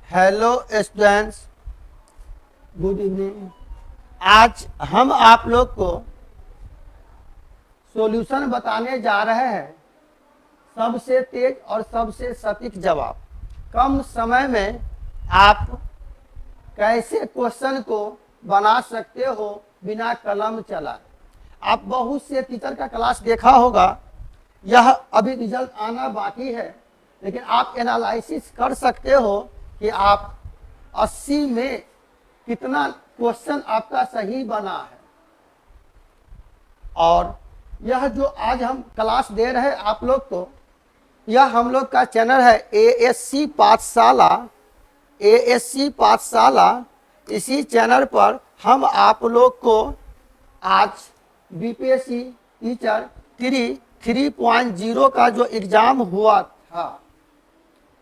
Hello students, good evening. आज हम आप लोग को सॉल्यूशन बताने जा रहे हैं। सबसे तेज और सबसे सटीक जवाब। कम समय में आप कैसे क्वेश्चन को बना सकते हो बिना कलम चलाए। आप बहुत से टीचर का क्लास देखा होगा। यह अभी रिजल्ट आना बाकी है, लेकिन आप एनालिसिस कर सकते हो कि आप 80 में कितना क्वेश्चन आपका सही बना है। और यह जो आज हम क्लास दे रहे हैं आप लोग को, यह हम लोग का चैनल है एएससी पाठशाला। एएससी पाठशाला, इसी चैनल पर हम आप लोग को आज बीपीएससी टीचर 3.0 का जो एग्जाम हुआ था,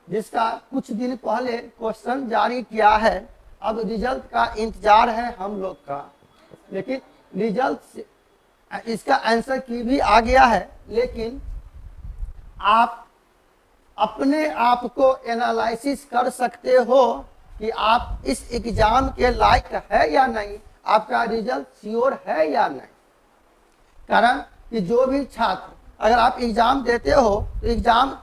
जिसका कुछ दिन पहले क्वेश्चन जारी किया है। अब रिजल्ट का इंतजार है हम लोग का, लेकिन रिजल्ट इसका आंसर की भी आ गया है। लेकिन आप अपने आप को एनालिसिस कर सकते हो कि आप इस एग्जाम के लायक है या नहीं, आपका रिजल्ट श्योर है या नहीं। कारण कि जो भी छात्र, अगर आप एग्जाम देते हो तो एग्जाम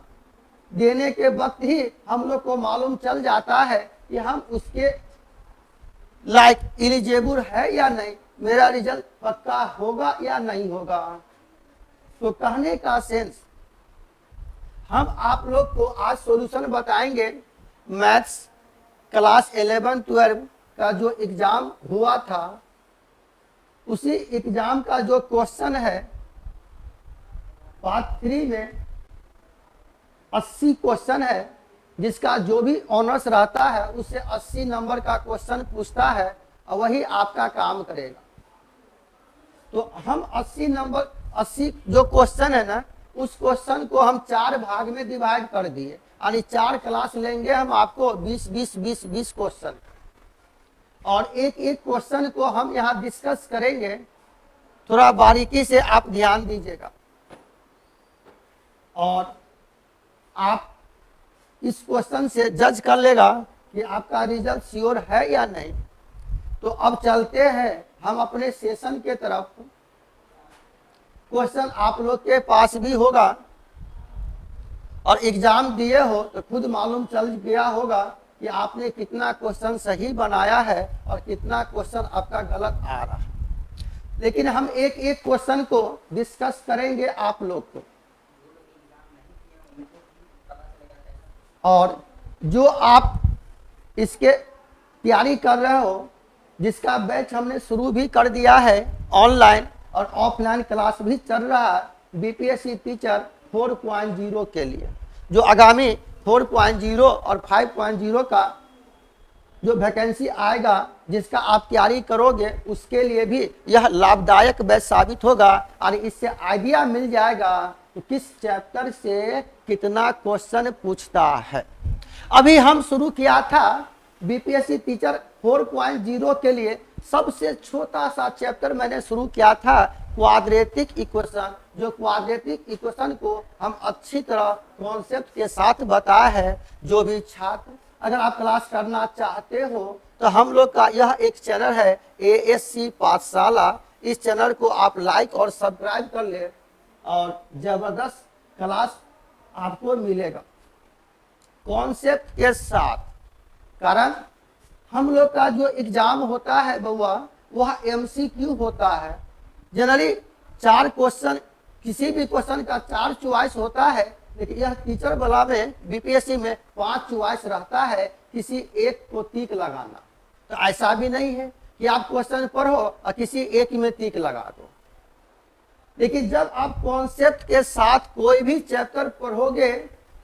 देने के वक्त ही हम लोग को मालूम चल जाता है कि हम उसके लायक एलिजिबल है या नहीं, मेरा रिजल्ट पक्का होगा या नहीं होगा। तो कहने का सेंस, हम आप लोग को आज सॉल्यूशन बताएंगे। मैथ्स क्लास 11-12 का जो एग्जाम हुआ था, उसी एग्जाम का जो क्वेश्चन है पार्ट 3 में 80 क्वेश्चन है, जिसका जो भी ऑनर्स रहता है उससे 80 नंबर का क्वेश्चन पूछता है और वही आपका काम करेगा। तो हम 80 जो क्वेश्चन है ना, उस क्वेश्चन को हम 4 भाग में डिवाइड कर दिए, यानी 4 क्लास लेंगे हम आपको 20 क्वेश्चन, और एक एक क्वेश्चन को हम यहाँ डिस्कस करेंगे। थोड़ा बारीकी से आप ध्यान दीजिएगा और आप इस क्वेश्चन से जज कर लेगा कि आपका रिजल्ट श्योर है या नहीं। तो अब चलते हैं हम अपने सेशन के तरफ। क्वेश्चन आप लोग के पास भी होगा और एग्जाम दिए हो तो खुद मालूम चल गया होगा कि आपने कितना क्वेश्चन सही बनाया है और कितना क्वेश्चन आपका गलत आ रहा है। लेकिन हम एक एक क्वेश्चन को डिस्कस करेंगे आप लोग को। और जो आप इसके तैयारी कर रहे हो, जिसका बैच हमने शुरू भी कर दिया है, ऑनलाइन और ऑफलाइन क्लास भी चल रहा है बीपीएससी टीचर 4.0 के लिए। जो आगामी 4.0 और 5.0 का जो वैकेंसी आएगा, जिसका आप तैयारी करोगे, उसके लिए भी यह लाभदायक बैच साबित होगा। और इससे आइडिया मिल जाएगा कि किस चैप्टर से कितना क्वेश्चन पूछता है। अभी हम शुरू किया था बीपीएससी टीचर 4.0 के लिए, सबसे छोटा सा चैप्टर मैंने शुरू किया था, क्वाड्रेटिक इक्वेशन। जो क्वाड्रेटिक इक्वेशन को हम अच्छी तरह कॉन्सेप्ट के साथ बताया है। जो भी छात्र अगर आप क्लास करना चाहते हो तो हम लोग का यह एक चैनल है एएससी पाठशाला। इस चैनल को आप लाइक और सब्सक्राइब कर ले और जबरदस्त क्लास आपको मिलेगा कॉन्सेप्ट के साथ। कारण हम लोग का जो एग्जाम होता है बउआ, वह एमसीक्यू होता है। जनरली 4 क्वेश्चन, किसी भी क्वेश्चन का 4 चॉइस होता है, लेकिन यह टीचर वाला में बीपीएससी में 5 चॉइस रहता है, किसी एक को टिक लगाना। तो ऐसा भी नहीं है कि आप क्वेश्चन पढ़ो और किसी एक में टिक लगा दो। लेकिन जब आप कॉन्सेप्ट के साथ कोई भी चैप्टर पढ़ोगे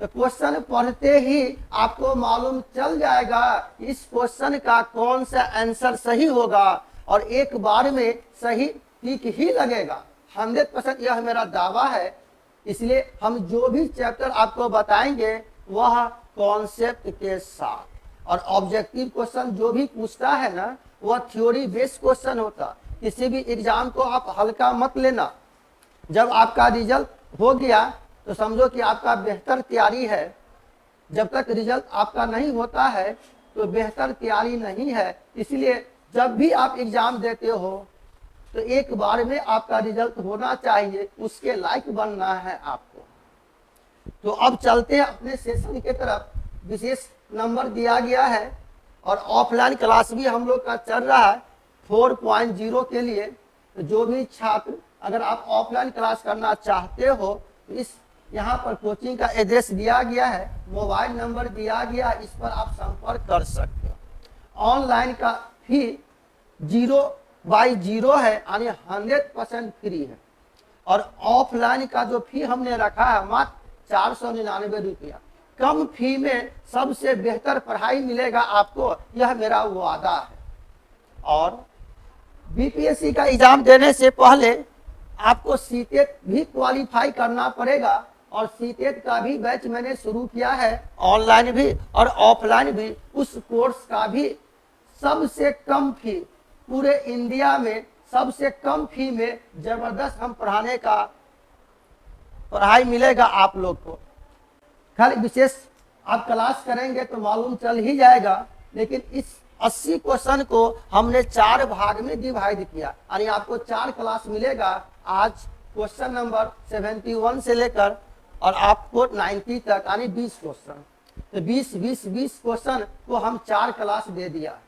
तो क्वेश्चन पढ़ते ही आपको मालूम चल जाएगा इस क्वेश्चन का कौन सा आंसर सही होगा, और एक बार में सही टिक ही लगेगा। 100% यह मेरा दावा है। इसलिए हम जो भी चैप्टर आपको बताएंगे वह कॉन्सेप्ट के साथ, और ऑब्जेक्टिव क्वेश्चन जो भी पूछता है ना, वह थ्योरी बेस्ड क्वेश्चन होता। किसी भी एग्जाम को आप हल्का मत लेना। जब आपका रिजल्ट हो गया तो समझो कि आपका बेहतर तैयारी है। जब तक रिजल्ट आपका नहीं होता है तो बेहतर तैयारी नहीं है। इसलिए जब भी आप एग्जाम देते हो तो एक बार में आपका रिजल्ट होना चाहिए, उसके लायक बनना है आपको। तो अब चलते हैं अपने सेशन के तरफ। विशेष नंबर दिया गया है और ऑफलाइन क्लास भी हम लोग का चल रहा है 4.0 के लिए। तो जो भी छात्र अगर आप ऑफलाइन क्लास करना चाहते हो तो इस यहाँ पर कोचिंग का एड्रेस दिया गया है, मोबाइल नंबर दिया गया है, इस पर आप संपर्क कर सकते हो। ऑनलाइन का फी 0/0 है, यानी 100% फ्री है। और ऑफलाइन का जो फी हमने रखा है मात्र 499 रुपया। कम फी में सबसे बेहतर पढ़ाई मिलेगा आपको, यह मेरा वादा है। और बीपीएससी का एग्जाम देने से पहले आपको सीटेट भी क्वालिफाई करना पड़ेगा और सीटेट का भी बैच मैंने शुरू किया है, ऑनलाइन भी और ऑफलाइन भी। उस कोर्स का भी सबसे कम फी, पूरे इंडिया में सबसे कम फी में जबरदस्त हम पढ़ाने का पढ़ाई मिलेगा आप लोग को। खाली विशेष आप क्लास करेंगे तो मालूम चल ही जाएगा, लेकिन इस 80 क्वेश्चन को हमने 4 भाग में डिवाइड किया, यानी आपको 4 क्लास मिलेगा। आज क्वेश्चन नंबर 71 से लेकर और आपको 90 तक, यानी 20 क्वेश्चन। तो 20 क्वेश्चन को हम 4 क्लास दे दिया।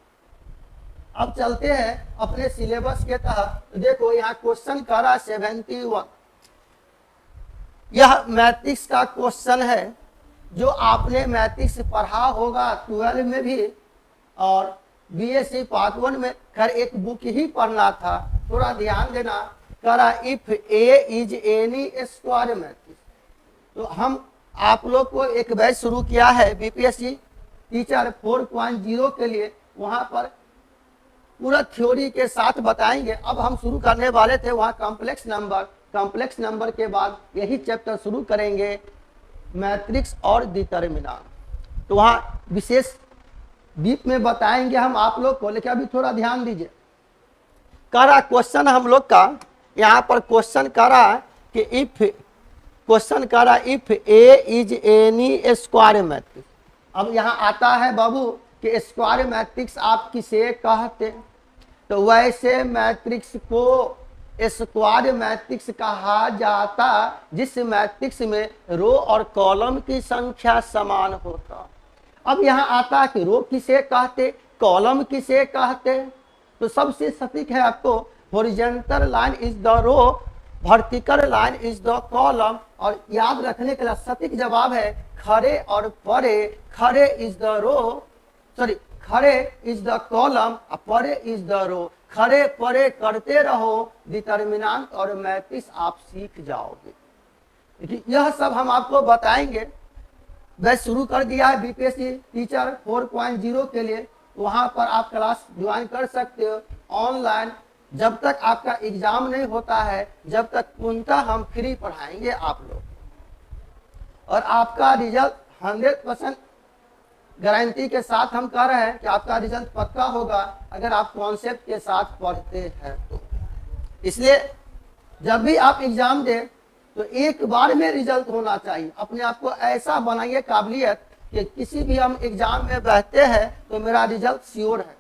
अब चलते हैं अपने सिलेबस के तहत। तो देखो यहाँ क्वेश्चन कर रहा है 71। यह मैट्रिक्स का क्वेश्चन है जो आपने मैट्रिक्स पढ़ा होगा 12 में भी और बीएससी पार्ट 1 में। खैर एक बुक ही पढ़ना था, थोड़ा ध्यान देना। करा if A is N E square matrix. तो हम आप लोग को एक बैच शुरू किया है बीपीएससी टीचर 4.0 के लिए, वहां पर पूरा थ्योरी के साथ बताएंगे। अब हम शुरू करने वाले थे वहाँ कॉम्प्लेक्स नंबर के बाद यही चैप्टर शुरू करेंगे, मैट्रिक्स और डिटर्मिनेंट। तो वहाँ विशेष डीप में बताएंगे हम आप लोग को, लेकिन अभी थोड़ा ध्यान दीजिए। करा क्वेश्चन हम लोग का यहाँ पर क्वेश्चन करा कि if A is N E square matrix. अब यहाँ आता है बाबू कि स्क्वायर मैट्रिक्स आप किसे कहते, तो वैसे मैट्रिक्स को स्क्वायर मैट्रिक्स कहा जाता जिस मैट्रिक्स में रो और कॉलम की संख्या समान होता। अब यहाँ आता है कि रो किसे कहते, कॉलम किसे कहते। तो सबसे सटीक है आपको horizontal line is the row, vertical line is the column. और याद रखने के लिए सटीक जवाब है खड़े और परे। खड़े इज द रो, सॉरी खड़े इज द कॉलम, परे इज द रो। खड़े परे करते रहो, डिटर्मिनेंट और मैट्रिक्स आप सीख जाओगे। यह सब हम आपको बताएंगे। बैच शुरू कर दिया है बीपीएससी टीचर 4.0 के लिए, वहां पर आप क्लास ज्वाइन कर सकते हो ऑनलाइन। जब तक आपका एग्जाम नहीं होता है, जब तक पूर्णतः हम फ्री पढ़ाएंगे आप लोग, और आपका रिजल्ट 100% गारंटी के साथ हम कह रहे हैं कि आपका रिजल्ट पक्का होगा अगर आप कॉन्सेप्ट के साथ पढ़ते हैं तो। इसलिए जब भी आप एग्जाम दें तो एक बार में रिजल्ट होना चाहिए। अपने आप को ऐसा बनाइए काबिलियत कि किसी भी हम एग्जाम में बैठते हैं तो मेरा रिजल्ट श्योर है।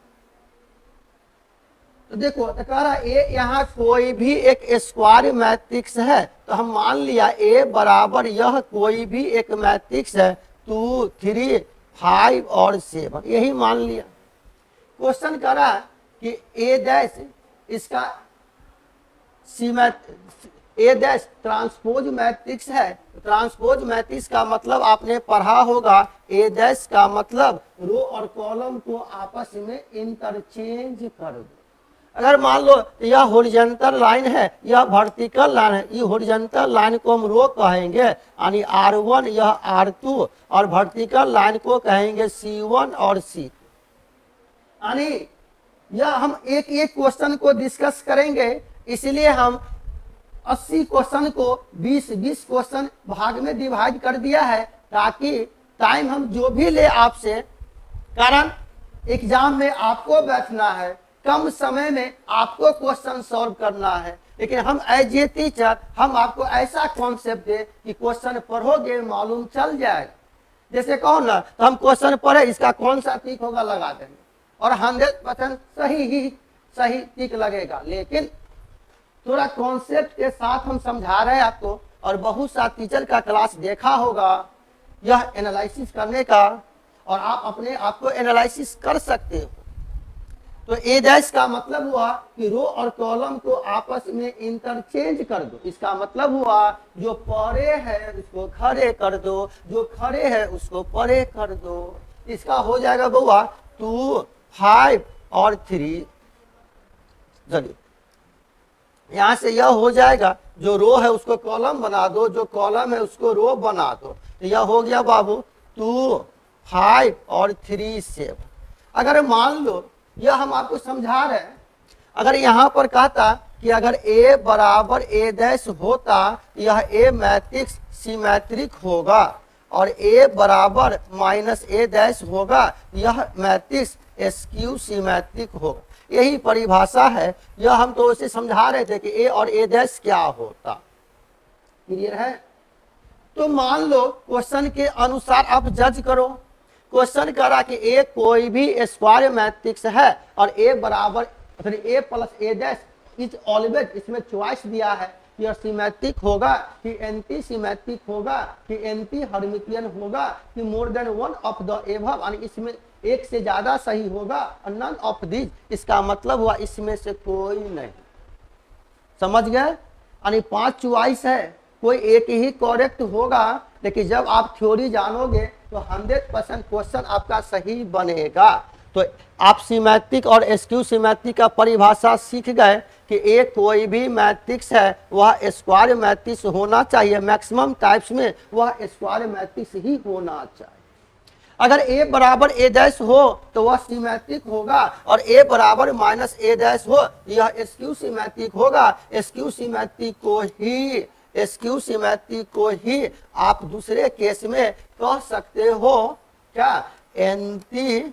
तो देखो तो कह रहा ए यहाँ कोई भी एक स्क्वायर मैट्रिक्स है, तो हम मान लिया ए बराबर यह कोई भी एक मैट्रिक्स है 2, 3, 5 और 7, यही मान लिया। क्वेश्चन कर रहा है कि ए डैश इसका ए डैश ट्रांसपोज मैट्रिक्स है। ट्रांसपोज मैट्रिक्स का मतलब आपने पढ़ा होगा, ए डैश का मतलब रो और कॉलम को आपस में इंटरचेंज कर दो। अगर मान लो यह हॉरिजॉन्टल लाइन है, यह वर्टिकल लाइन है, ये हॉरिजॉन्टल लाइन को हम रो कहेंगे यानी R1, यह R2, और वर्टिकल लाइन को कहेंगे C1 और C2। यानी यह हम एक एक क्वेश्चन को डिस्कस करेंगे, इसलिए हम 80 क्वेश्चन को 20-20 क्वेश्चन भाग में डिवाइड कर दिया है, ताकि टाइम हम जो भी ले आपसे, कारण एग्जाम में आपको बैठना है, कम समय में आपको क्वेश्चन सॉल्व करना है। लेकिन हम एज ए टीचर हम आपको ऐसा कॉन्सेप्ट दे कि क्वेश्चन पढ़ोगे मालूम चल जाएगा। जैसे कहो ना, तो हम क्वेश्चन पढ़े इसका कौन सा टिक होगा लगा देंगे और 100% सही टिक लगेगा। लेकिन थोड़ा कॉन्सेप्ट के साथ हम समझा रहे हैं आपको, और बहुत सा टीचर का क्लास देखा होगा यह एनालिसिस करने का, और आप अपने आप को एनालिसिस कर सकते हो। तो ए डैश का मतलब हुआ कि रो और कॉलम को आपस में इंटरचेंज कर दो। इसका मतलब हुआ जो परे है उसको खड़े कर दो, जो खड़े है उसको परे कर दो। इसका हो जाएगा बुआ 2, 5 और 3। चलिए यहां से यह हो जाएगा, जो रो है उसको कॉलम बना दो, जो कॉलम है उसको रो बना दो। तो यह हो गया बाबू 2, 5 और 3, 7। अगर मान लो यह हम आपको समझा रहे हैं, अगर यहां पर कहता कि अगर A बराबर A डैश होता यह A मैट्रिक्स सिमेट्रिक होगा, और A बराबर माइनस A डैश होगा यह मैट्रिक्स स्क्यू सिमेट्रिक होगा। यही परिभाषा है, यह हम तो उसे समझा रहे थे कि A और A डैश क्या होता। क्लियर है? तो मान लो क्वेश्चन के अनुसार आप जज करो। क्वेश्चन करा कि A कोई भी स्क्वायर मैट्रिक्स है और A बराबर A plus A dash is always, इसमें चॉइस दिया है कि यह सिमेट्रिक होगा कि एंटी सिमेट्रिक होगा कि एंटी हर्मिटियन होगा कि मोर than one of the above, यानी इसमें एक से ज्यादा सही होगा और नन ऑफ दिस। इसका मतलब हुआ इसमें से कोई नहीं। समझ गए? यानी 5 चॉइस है, कोई एक ही करेक्ट होगा, लेकिन जब आप थ्योरी जानोगे तो 100% क्वेश्चन आपका सही बनेगा। तो आप सिमेट्रिक और स्क्यू सिमेट्रिक का परिभाषा सीख गए कि एक कोई भी मैट्रिक्स है वह स्क्वायर मैट्रिक्स होना चाहिए, मैक्सिमम टाइप्स में वह स्क्वायर मैट्रिक्स ही होना चाहिए। अगर A बराबर A डैश हो तो वह सिमेट्रिक होगा, और A बराबर माइनस A डैश हो यह स्क्यू सिमेट्रिक होगा। स्क्यू सिमेट्रिक को ही आप दूसरे केस में कह सकते हो क्या, एंटी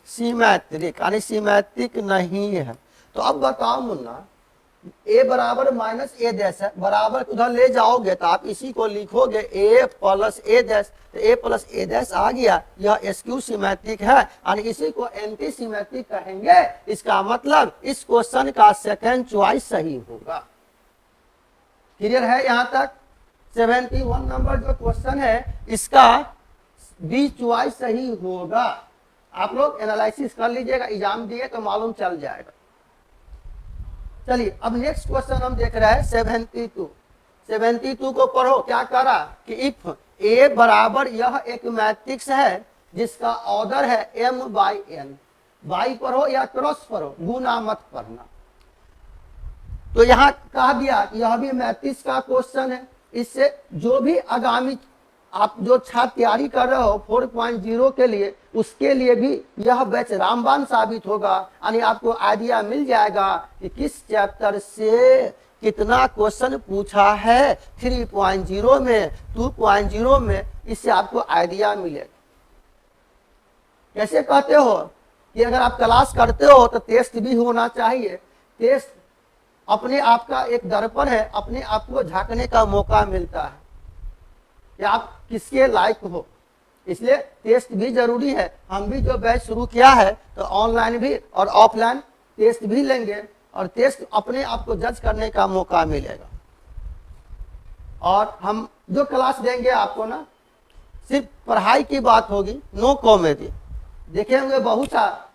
सिमेट्रिक, यानी सिमेट्रिक नहीं है। तो अब बताओ मुन्ना, A बराबर माइनस A डैश है, बराबर उधर ले जाओगे तो आप इसी को लिखोगे A प्लस A डैश, तो A प्लस A डैश आ गया, यह स्क्यू सिमेट्रिक है, यानी इसी को एंटी सिमेट्रिक कहेंगे। इसका मतलब इस क्वेश्चन का सेकंड चॉइस सही होगा। क्लियर है यहां तक? 71 नंबर जो क्वेश्चन है इसका बी चॉइस सही होगा। आप लोग एनालिसिस कर लीजिएगा, एग्जाम दिए तो मालूम चल जाएगा। चलिए अब नेक्स्ट क्वेश्चन हम देख रहे हैं 72 को पढ़ो। क्या करा कि इफ A बराबर यह एक मैट्रिक्स है जिसका ऑर्डर है m/n, बाई पढ़ो या क्रॉस पढ़ो, गुना मत पढ़ना। तो यहाँ कह दिया कि यह भी मैट्रिक्स का क्वेश्चन है। इससे जो भी आगामी आप जो छात्र तैयारी कर रहे हो 4.0 के लिए, उसके लिए भी यह बैच रामबाण साबित होगा। यानी आपको आइडिया मिल जाएगा कि किस चैप्टर से कितना क्वेश्चन पूछा है 3.0 में, 2.0 में, इससे आपको आइडिया मिलेगा। कैसे कहते हो कि अगर आप क्लास करते हो तो टेस्ट भी होना चाहिए। टेस्ट अपने आप का एक दर्पण है, अपने आप को झांकने का मौका मिलता है कि आप किसके लायक हो, इसलिए टेस्ट भी जरूरी है। हम भी जो बैच शुरू किया है तो ऑनलाइन भी और ऑफलाइन टेस्ट भी लेंगे, और टेस्ट अपने आप को जज करने का मौका मिलेगा। और हम जो क्लास देंगे आपको ना, सिर्फ पढ़ाई की बात होगी, नो कॉमेडी। देखे होंगे बहुत सा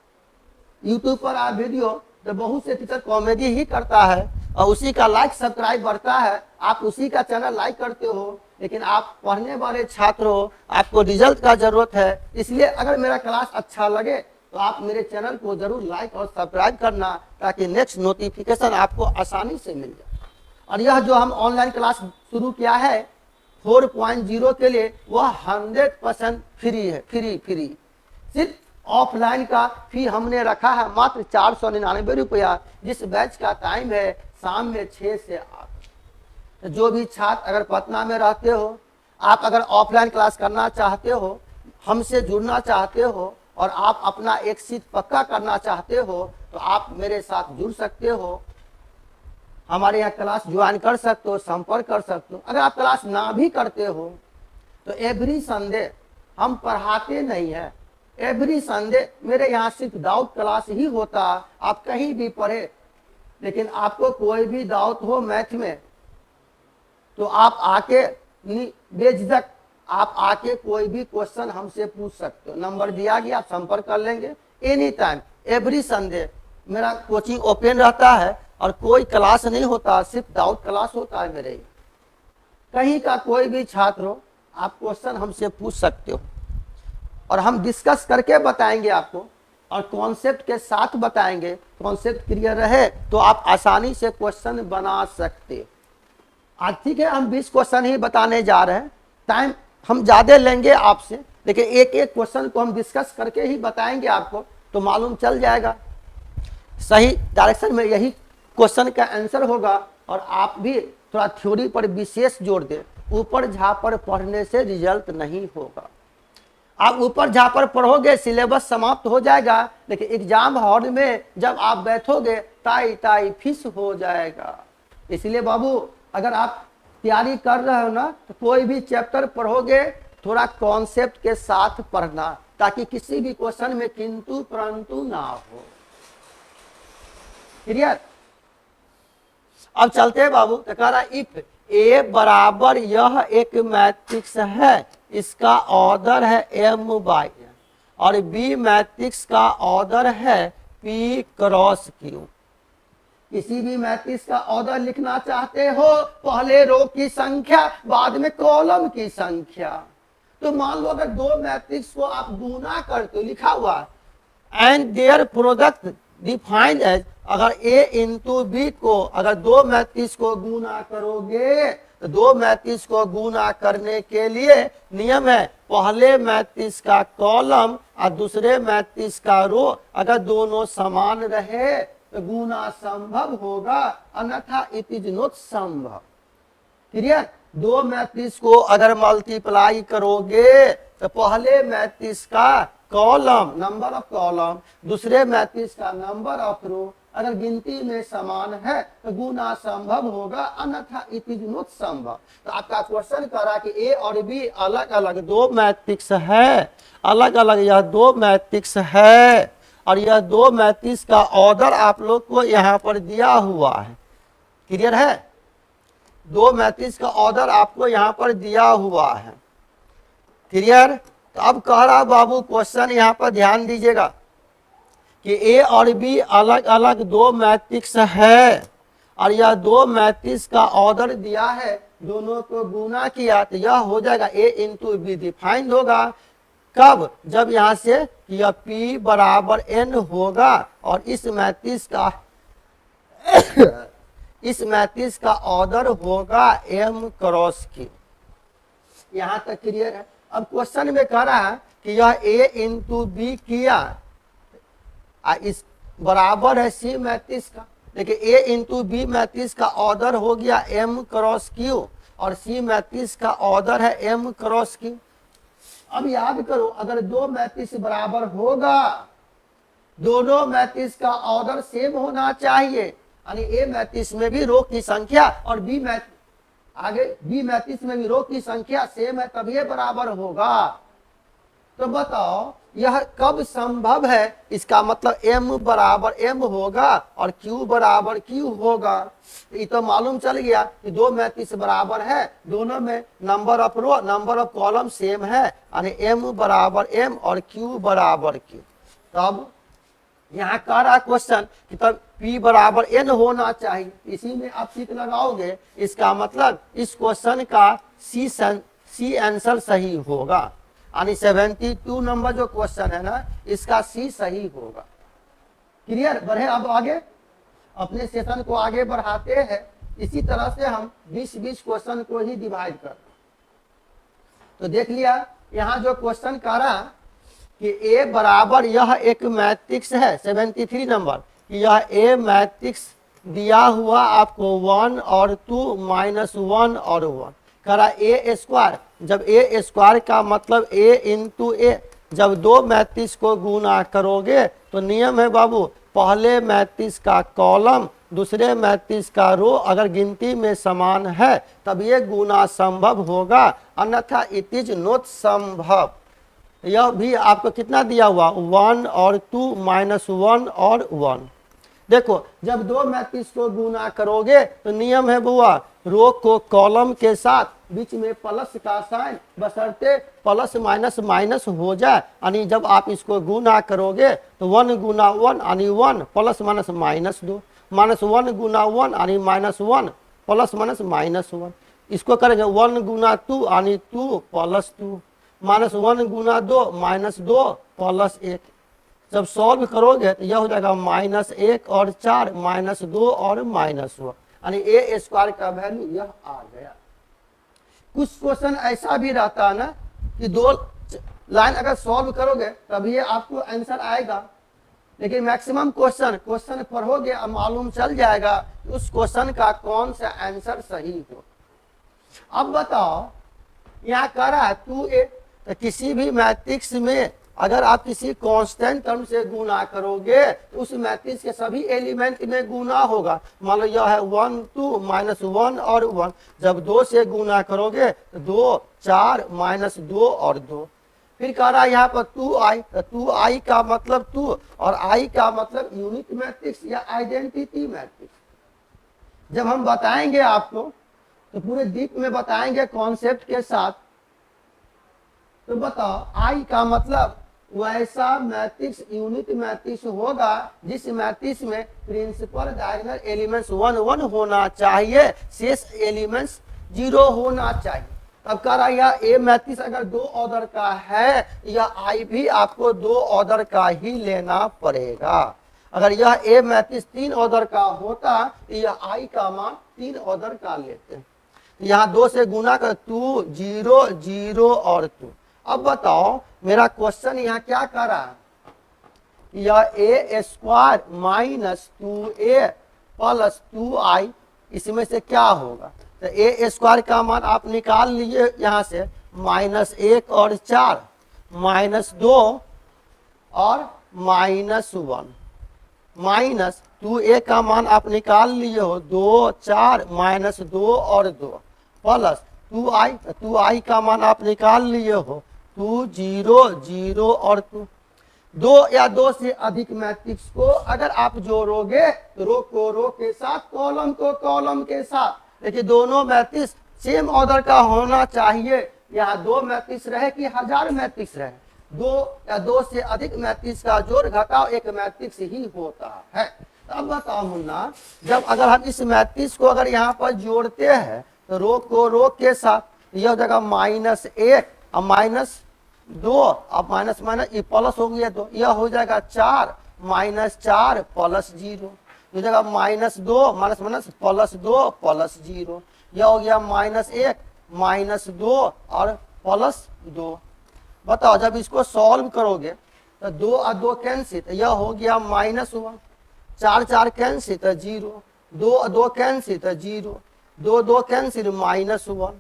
यूट्यूब पर आप वीडियो, तो बहुत से टीचर कॉमेडी ही करता है और उसी का लाइक सब्सक्राइब बढ़ता है, आप उसी का चैनल लाइक करते हो। लेकिन आप पढ़ने वाले छात्र हो, आपको रिजल्ट का जरूरत है। इसलिए अगर मेरा क्लास अच्छा लगे तो आप मेरे चैनल को जरूर लाइक और सब्सक्राइब करना, ताकि नेक्स्ट नोटिफिकेशन आपको आसानी से मिल जाए। और यह जो हम ऑनलाइन क्लास शुरू किया है 4.0 के लिए, वह 100% फ्री है। फ्री सिर्फ ऑफलाइन का फी हमने रखा है मात्र 499 रुपया, जिस बैच का टाइम है शाम में 6 से 8। जो भी छात्र अगर पटना में रहते हो, आप अगर ऑफलाइन क्लास करना चाहते हो, हमसे जुड़ना चाहते हो और आप अपना एक सीट पक्का करना चाहते हो, तो आप मेरे साथ जुड़ सकते हो, हमारे यहाँ क्लास ज्वाइन कर सकते हो, संपर्क कर सकते हो। अगर आप क्लास ना भी करते हो तो एवरी संडे हम पढ़ाते नहीं हैं। एवरी संडे मेरे यहाँ सिर्फ डाउट क्लास ही होता, आप कहीं भी पढ़े, लेकिन आपको कोई भी डाउट हो मैथ में तो आप आके बेझिझक आप आके कोई भी क्वेश्चन हमसे पूछ सकते हो। नंबर दिया गया, आप संपर्क कर लेंगे। एनी टाइम एवरी संडे मेरा कोचिंग ओपन रहता है और कोई क्लास नहीं होता, सिर्फ डाउट क्लास होता है मेरे। कहीं का कोई भी छात्र हो, आप क्वेश्चन हमसे पूछ सकते हो और हम डिस्कस करके बताएंगे आपको, और कॉन्सेप्ट के साथ बताएंगे। कॉन्सेप्ट क्लियर रहे तो आप आसानी से क्वेश्चन बना सकते हो। आज ठीक है, हम 20 क्वेश्चन ही बताने जा रहे हैं, टाइम हम ज़्यादा लेंगे आपसे, लेकिन एक एक क्वेश्चन को हम डिस्कस करके ही बताएंगे आपको, तो मालूम चल जाएगा सही डायरेक्शन में यही क्वेश्चन का आंसर होगा। और आप भी थोड़ा थ्योरी पर विशेष जोर दें, ऊपर झापर पढ़ने से रिजल्ट नहीं होगा। आप ऊपर झापर पढ़ोगे सिलेबस समाप्त हो जाएगा, लेकिन एग्जाम हॉल में जब आप बैठोगे ताई ताई फिस हो जाएगा। इसलिए बाबू, अगर आप तैयारी कर रहे हो ना, तो कोई भी चैप्टर पढ़ोगे थोड़ा कॉन्सेप्ट के साथ पढ़ना, ताकि किसी भी क्वेश्चन में किंतु परंतु ना हो। क्लियर? अब चलते हैं बाबू, तो कह रहा इफ ए बराबर यह एक मैट्रिक्स है, इसका ऑर्डर है m बाई n, और बी मैट्रिक्स का ऑर्डर है p क्रॉस q। किसी भी मैट्रिक्स का ऑर्डर लिखना चाहते हो, पहले रो की संख्या बाद में कॉलम की संख्या। तो मान लो अगर दो मैट्रिक्स को आप गुना करते हो, लिखा हुआ and their product defined as, अगर a इंटू बी को, अगर दो मैट्रिक्स को गुना करोगे तो दो मैट्रिक्स को गुना करने के लिए नियम है, पहले मैट्रिक्स का कॉलम और दूसरे मैट्रिक्स का रो अगर दोनों समान रहे तो गुना संभव होगा, अन्यथा इट इज नॉट संभव। क्लियर? दो मैट्रिक्स को अगर मल्टीप्लाई करोगे तो पहले मैट्रिक्स का कॉलम, नंबर ऑफ कॉलम, दूसरे मैट्रिक्स का नंबर ऑफ रो अगर गिनती में समान है तो गुना संभव होगा, अन्यथा इट इज नॉट संभव। तो आपका क्वेश्चन कर रहा है कि ए और बी अलग अलग दो मैट्रिक्स है, अलग अलग यह दो मैट्रिक्स है, और यह दो मैट्रिक्स का ऑर्डर आप लोग को यहाँ पर दिया हुआ है। क्लियर है? दो मैट्रिक्स का ऑर्डर आपको यहाँ पर दिया हुआ है। क्लियर? तो अब कह रहा बाबू क्वेश्चन यहाँ पर ध्यान दीजिएगा कि ए और बी अलग अलग दो मैट्रिक्स है, और यह दो मैट्रिक्स का ऑर्डर दिया है, दोनों को गुना किया तो यह हो जाएगा ए इंटू बी डिफाइंड होगा। कब? जब यहाँ से यह P बराबर n होगा और इस मैट्रिक्स का ऑर्डर होगा m क्रॉस q। यहाँ तक क्लियर है? अब क्वेश्चन में कह रहा है कि यह a इंटू बी किया, इस बराबर है C मैट्रिक्स का, लेकिन a इंटू बी मैट्रिक्स का ऑर्डर हो गया m क्रॉस q और C मैट्रिक्स का ऑर्डर है m क्रॉस q। अब याद करो, अगर दो मैट्रिक्स बराबर होगा, दोनों मैट्रिक्स का ऑर्डर सेम होना चाहिए, यानी ए मैट्रिक्स में भी रो की संख्या और बी मैट्रिक्स में भी रो की संख्या सेम है, तब ये बराबर होगा। तो बताओ यह कब संभव है? इसका मतलब m बराबर m होगा और q बराबर q होगा। ये तो मालूम चल गया कि दो मैट्रिक्स बराबर है, दोनों में number of row number of column same है, यानी m बराबर m और q बराबर q। तब यहाँ कह रहा क्वेश्चन कि तब p बराबर n होना चाहिए, इसी में आप टिक लगाओगे, इसका मतलब इस क्वेश्चन का सी आंसर सही होगा, यानी 72 नंबर जो क्वेश्चन है ना, इसका सी सही होगा। क्लियर? बढ़े अब आगे, अपने सेशन को आगे बढ़ाते हैं। इसी तरह से हम 20-20 क्वेश्चन को ही डिवाइड कर, तो देख लिया यहाँ जो क्वेश्चन कर रहा कि ए बराबर यह एक मैट्रिक्स है 73 नंबर, यह ए मैट्रिक्स दिया हुआ आपको 1 और 2 -1 और 1 करा ए स्क्वायर। जब ए स्क्वायर का मतलब ए इंटू ए, जब दो मैट्रिक्स को गुना करोगे तो नियम है बाबू, पहले मैट्रिक्स का कॉलम दूसरे मैट्रिक्स का रो अगर गिनती में समान है तब ये गुना संभव होगा, अन्यथा इट इज नॉट संभव। यह भी आपको कितना दिया हुआ 1 और 2 -1 और 1। देखो जब दो मैट्रिक्स को गुना करोगे तो नियम है बुआ, रो को कॉलम के साथ बीच में प्लस का साइन, बशर्ते प्लस माइनस माइनस हो जाए, यानी जब आप इसको गुना करोगे तो 1 गुना 1 यानी 1 प्लस माइनस -2, -1 गुना 1 यानी -1 प्लस माइनस -1। इसको करेंगे 1 गुना 2 यानी 2 प्लस 2, -1 गुना 2 -2 प्लस 1। जब सॉल्व करोगे तो यह हो जाएगा -1 और 4 -2 और -1, यानी ए स्क्वायर का वैल्यू यह आ गया। कुछ क्वेश्चन ऐसा भी रहता है ना कि 2 लाइन अगर सॉल्व करोगे तभी आपको आंसर आएगा, लेकिन मैक्सिमम क्वेश्चन पढ़ोगे और मालूम चल जाएगा कि उस क्वेश्चन का कौन सा आंसर सही हो। अब बताओ यहाँ कह रहा है 2a, तो किसी भी मैट्रिक्स में अगर आप किसी कांस्टेंट टर्म से गुना करोगे तो उस मैट्रिक्स के सभी एलिमेंट में गुना होगा। मान लो यह है 1 2 -1 और 1, जब 2 से गुना करोगे तो 2 4 -2 और 2। फिर कह रहा है यहाँ पर 2i, तो 2i का मतलब 2 और i का मतलब यूनिट मैट्रिक्स या आइडेंटिटी मैट्रिक्स। जब हम बताएंगे आपको तो पूरे डीप में बताएंगे कॉन्सेप्ट के साथ। तो बताओ i का मतलब वैसा मैट्रिक्स यूनिट मैट्रिक्स होगा जिस मैट्रिक्स में प्रिंसिपल डायगोनल एलिमेंट्स 1 1 होना चाहिए, शेष एलिमेंट्स 0 होना चाहिए। तब कह रहा है ए मैट्रिक्स अगर 2 ऑर्डर का है या आई भी आपको 2 ऑर्डर का ही लेना पड़ेगा। अगर यह ए मैट्रिक्स 3 ऑर्डर का होता तो यह आई का मान 3 ऑर्डर का लेते। यहाँ 2 से गुना कर 2 0 0 और 2। अब बताओ मेरा क्वेश्चन यहाँ क्या कर रहा है, यह ए स्क्वायर -2a प्लस 2i, इसमें से क्या होगा? तो ए स्क्वायर का मान आप निकाल लीजिए यहाँ से, -1 और 4 -2 और -1, -2a का मान आप निकाल लिए हो 2 4 -2 और 2 प्लस 2i, 2i का मान आप निकाल लिए हो 2 0 0 और 2। 2 या 2 से अधिक मैट्रिक्स को अगर आप जोड़ोगे तो रो को रो के साथ, कॉलम को कॉलम के साथ, लेकिन दोनों मैट्रिक्स सेम ऑर्डर का होना चाहिए। यहाँ 2 मैट्रिक्स रहे कि 1000 मैट्रिक्स रहे, 2 या 2 से अधिक मैट्रिक्स का जोड़ घटाव एक मैट्रिक्स ही होता है। अब बताओ मुन्ना, जब अगर हम इस मैट्रिक्स को अगर यहाँ पर जोड़ते हैं तो रो को रो के साथ यह हो जाएगा -1 और -2, अब माइनस माइनस ये प्लस हो गया तो यह हो जाएगा 4 -4 प्लस 0, हो जाएगा -2 माइनस माइनस +2 प्लस 0, यह हो गया -1 -2 और +2। बताओ जब इसको सॉल्व करोगे तो 2 और 2 कैंसिल, तो यह हो गया -1, 4 4 कैंसिल तो 0, 2 और 2 कैंसिल तो 0, 2 2 कैंसिल -1।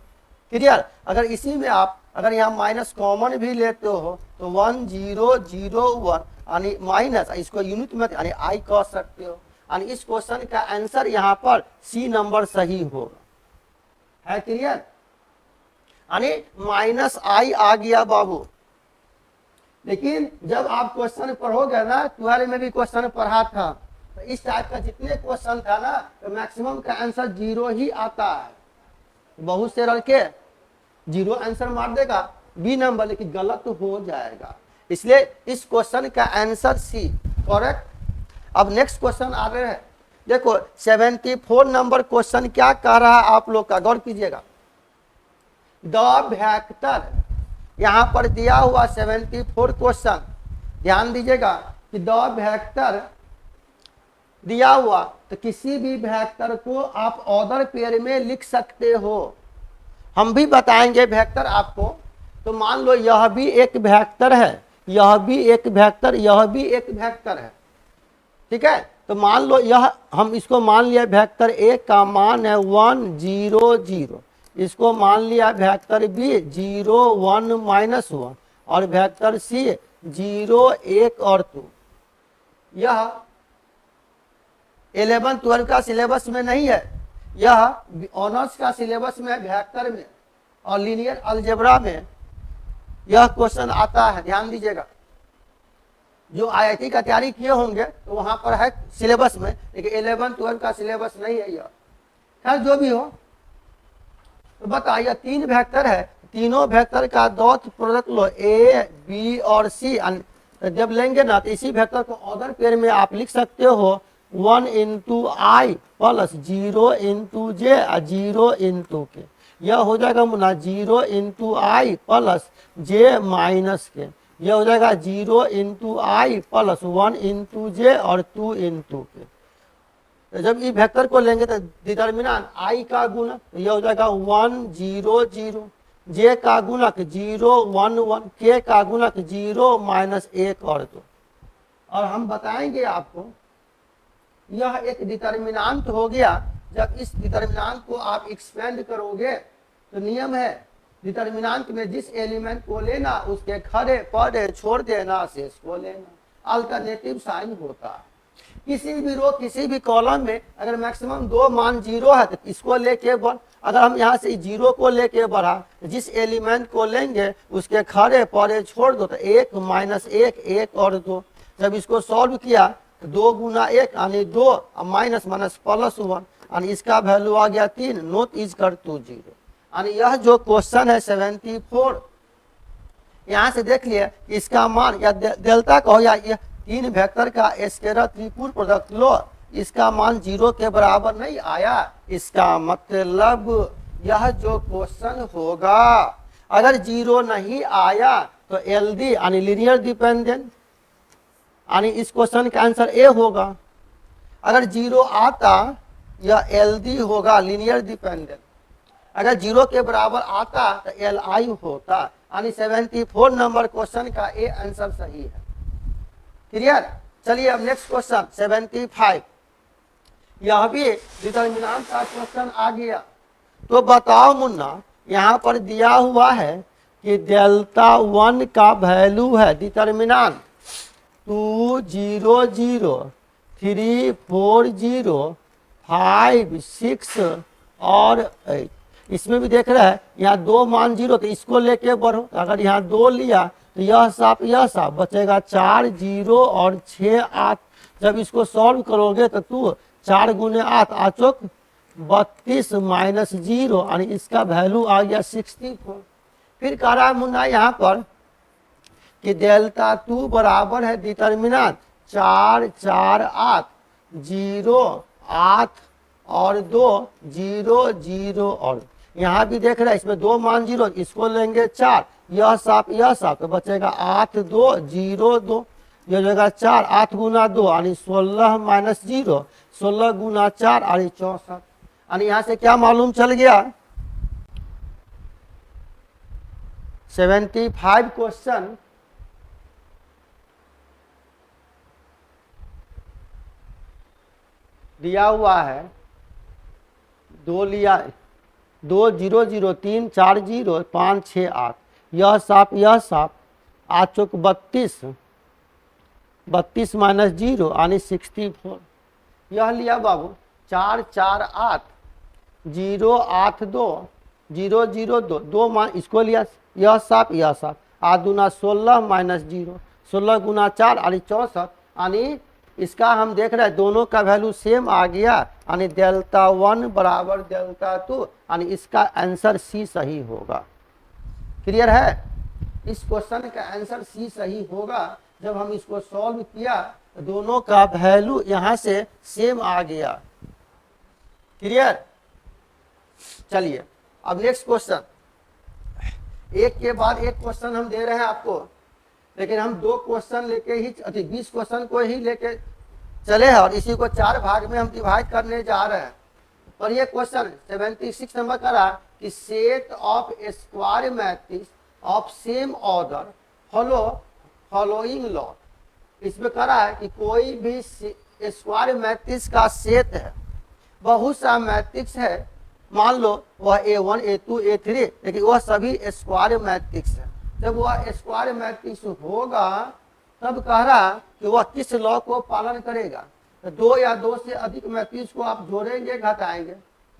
क्लियर? अगर इसी में आप अगर यहाँ माइनस कॉमन भी लेते हो तो 1 0 0 1 यानी माइनस, इसको यूनिट में यानी आई कह सकते हो, यानी इस क्वेश्चन का आंसर यहाँ पर सी नंबर सही होगा। है क्लियर? यानी -i आ गया बाबू। लेकिन जब आप क्वेश्चन पढ़ोगे ना, 12 में भी क्वेश्चन पढ़ा था, तो इस टाइप का जितने क्वेश्चन था ना तो मैक्सिमम का आंसर 0 ही आता है। बहुत से लड़के 0 आंसर मार देगा बी नंबर, लेकिन गलत हो जाएगा, इसलिए इस क्वेश्चन का आंसर सी करेक्ट। अब नेक्स्ट क्वेश्चन आ रहे हैं, देखो 74 नंबर क्वेश्चन क्या कह रहा है आप लोग का, गौर कीजिएगा। द वेक्टर, यहाँ पर दिया हुआ 74 क्वेश्चन, ध्यान दीजिएगा कि द वेक्टर दिया हुआ, तो किसी भी वेक्टर को आप ऑर्डर पेयर में लिख सकते हो। हम भी बताएंगे वेक्टर आपको। तो मान लो यह भी एक वेक्टर है, यह भी एक वेक्टर, यह भी एक वेक्टर है, ठीक है। तो मान लो यह, हम इसको मान लिया वेक्टर ए का मान है 1 0 0, इसको मान लिया वेक्टर बी 0 1 -1 और वेक्टर सी 0 1 और 2। यह 11 12 का सिलेबस में नहीं है, यह ऑनर्स का सिलेबस में, वेक्टर में और लीनियर अलजेब्रा में यह क्वेश्चन आता है, ध्यान दीजिएगा। जो आईआईटी का तैयारी किए होंगे तो वहां पर है सिलेबस में, लेकिन 11 12 का सिलेबस नहीं है यह। खैर जो भी हो, तो बताइए 3 वेक्टर है, तीनों वेक्टर का डॉट प्रोडक्ट लो, ए बी और सी। जब लेंगे ना तो इसी वेक्टर को ऑर्डर पेयर में आप लिख सकते हो 1 इंटू आई प्लस 0 इंटू जे और 0 इंटू के। यह हो जाएगा मुन्ना 0 इंटू आई प्लस जे माइनस के। यह हो जाएगा 0 इंटू आई प्लस 1 इंटू जे और 2 इंटू के। तो जब इस वेक्टर को लेंगे तो डिटर्मिनेंट आई का गुणक, तो यह हो जाएगा 1 0 0, जे का गुणक 0 1 1, के का गुणक 0 माइनस 1 और 2। और हम बताएंगे आपको यह एक डिटर्मिनेंट हो गया। जब इस डिटर्मिनेंट को आप एक्सपेंड करोगे तो नियम है डिटर्मिनेंट में जिस एलिमेंट को लेना उसके खड़े पड़े छोड़ देना, शेष को लेना। अल्टरनेटिव साइन होता है। किसी भी रो किसी भी कॉलम में अगर मैक्सिमम 2 मान 0 है तो इसको लेके बढ़। अगर हम यहाँ से 0 को लेके बढ़ा, जिस एलिमेंट को लेंगे उसके खड़े पड़े छोड़ दो, तो 1 माइनस 1 1 और 2। जब इसको सॉल्व किया तो 2 गुना 1 यानी 2 माइनस माइनस प्लस 1 यानी इसका वैल्यू आ गया 3, नॉट इज कर टू 0। यानी यह जो क्वेश्चन है 74, यहाँ से देख लिए इसका मान या डेल्टा कहो या 3 वेक्टर का स्केलर त्रिपुर प्रोडक्ट लो, इसका मान 0 के बराबर नहीं आया। इसका मतलब यह जो क्वेश्चन होगा अगर 0 नहीं आया तो एलडी यानी लीनियर डिपेंडेंट, यानी इस क्वेश्चन का आंसर ए होगा। अगर 0 आता यह एलडी होगा, लीनियर डिपेंडेंट। अगर 0 के बराबर आता तो एल आई होता, यानी 74 नंबर क्वेश्चन का ए आंसर सही है। क्लियर। चलिए अब नेक्स्ट क्वेश्चन 75, यह भी डिटर्मिनेंट का क्वेश्चन आ गया। तो बताओ मुन्ना, यहाँ पर दिया हुआ है कि डेल्टा 1 का वैल्यू है डिटर्मिनेंट 2 0 0 3 4 0 5 6 और 8। इसमें भी देख रहा है यहाँ 2 मान 0, तो इसको लेके बढ़ो। अगर यहाँ 2 लिया तो यह साफ बचेगा 4 0 और 6 8। जब इसको सॉल्व करोगे तो तू 4 गुने 8 आचोक 32 माइनस 0 यानी इसका वैल्यू आ गया 64। फिर कह रहा है मुन्ना यहाँ पर कि डेल्टा 2 बराबर है डिटर्मिनेंट 4 4 8 0 8 और 2 0 0 और यहाँ भी देख रहा है इसमें 2 मान 0, इसको लेंगे 4, यह साफ तो बचेगा 8 2 0 2। यह जगह 4 8 गुना 2 यानी 16 माइनस 0 16 गुना 4 यानी 64। यानी यहाँ से क्या मालूम चल गया 75 क्वेश्चन दिया हुआ है। 2 लिया 2 0 0 3 4 0 5 6 8, यह साफ 8 चौक 32 माइनस 0 यानी 64। यह लिया बाबू 4 4 8 0 8 2 0 0 2 2 मान इसको लिया, यह साफ 8 दूना 16 माइनस 0 16 गुना 4 यानी 64। यानी इसका हम देख रहे हैं दोनों का वैल्यू सेम आ गया, यानी डेल्टा 1 बराबर डेल्टा 2, यानी इसका आंसर सी सही होगा। क्लियर है। इस क्वेश्चन का आंसर सी सही होगा। जब हम इसको सॉल्व किया तो दोनों का वैल्यू यहां से सेम आ गया। क्लियर। चलिए अब नेक्स्ट क्वेश्चन, एक के बाद एक क्वेश्चन हम दे रहे हैं आपको, लेकिन हम 2 क्वेश्चन लेके ही 20 क्वेश्चन को ही लेके चले हैं और इसी को 4 भाग में हम डिवाइड करने जा रहे हैं। और ये क्वेश्चन 76 नंबर का रहा कि set of square matrix of same order follow following law. इसमें कह रहा है कि कोई भी स्क्वायर मैट्रिक्स का सेट है, बहुत सा मैट्रिक्स है, मान लो वह A1 A2 A3, लेकिन वह सभी स्क्वायर मैट्रिक्स है। जब वह स्क्वायर मैट्रिक्स होगा तब कह रहा कि वह किस लॉ को पालन करेगा। तो 2 या 2 से अधिक मैट्रिक्स को आप जोड़ेंगे घटाएंगे,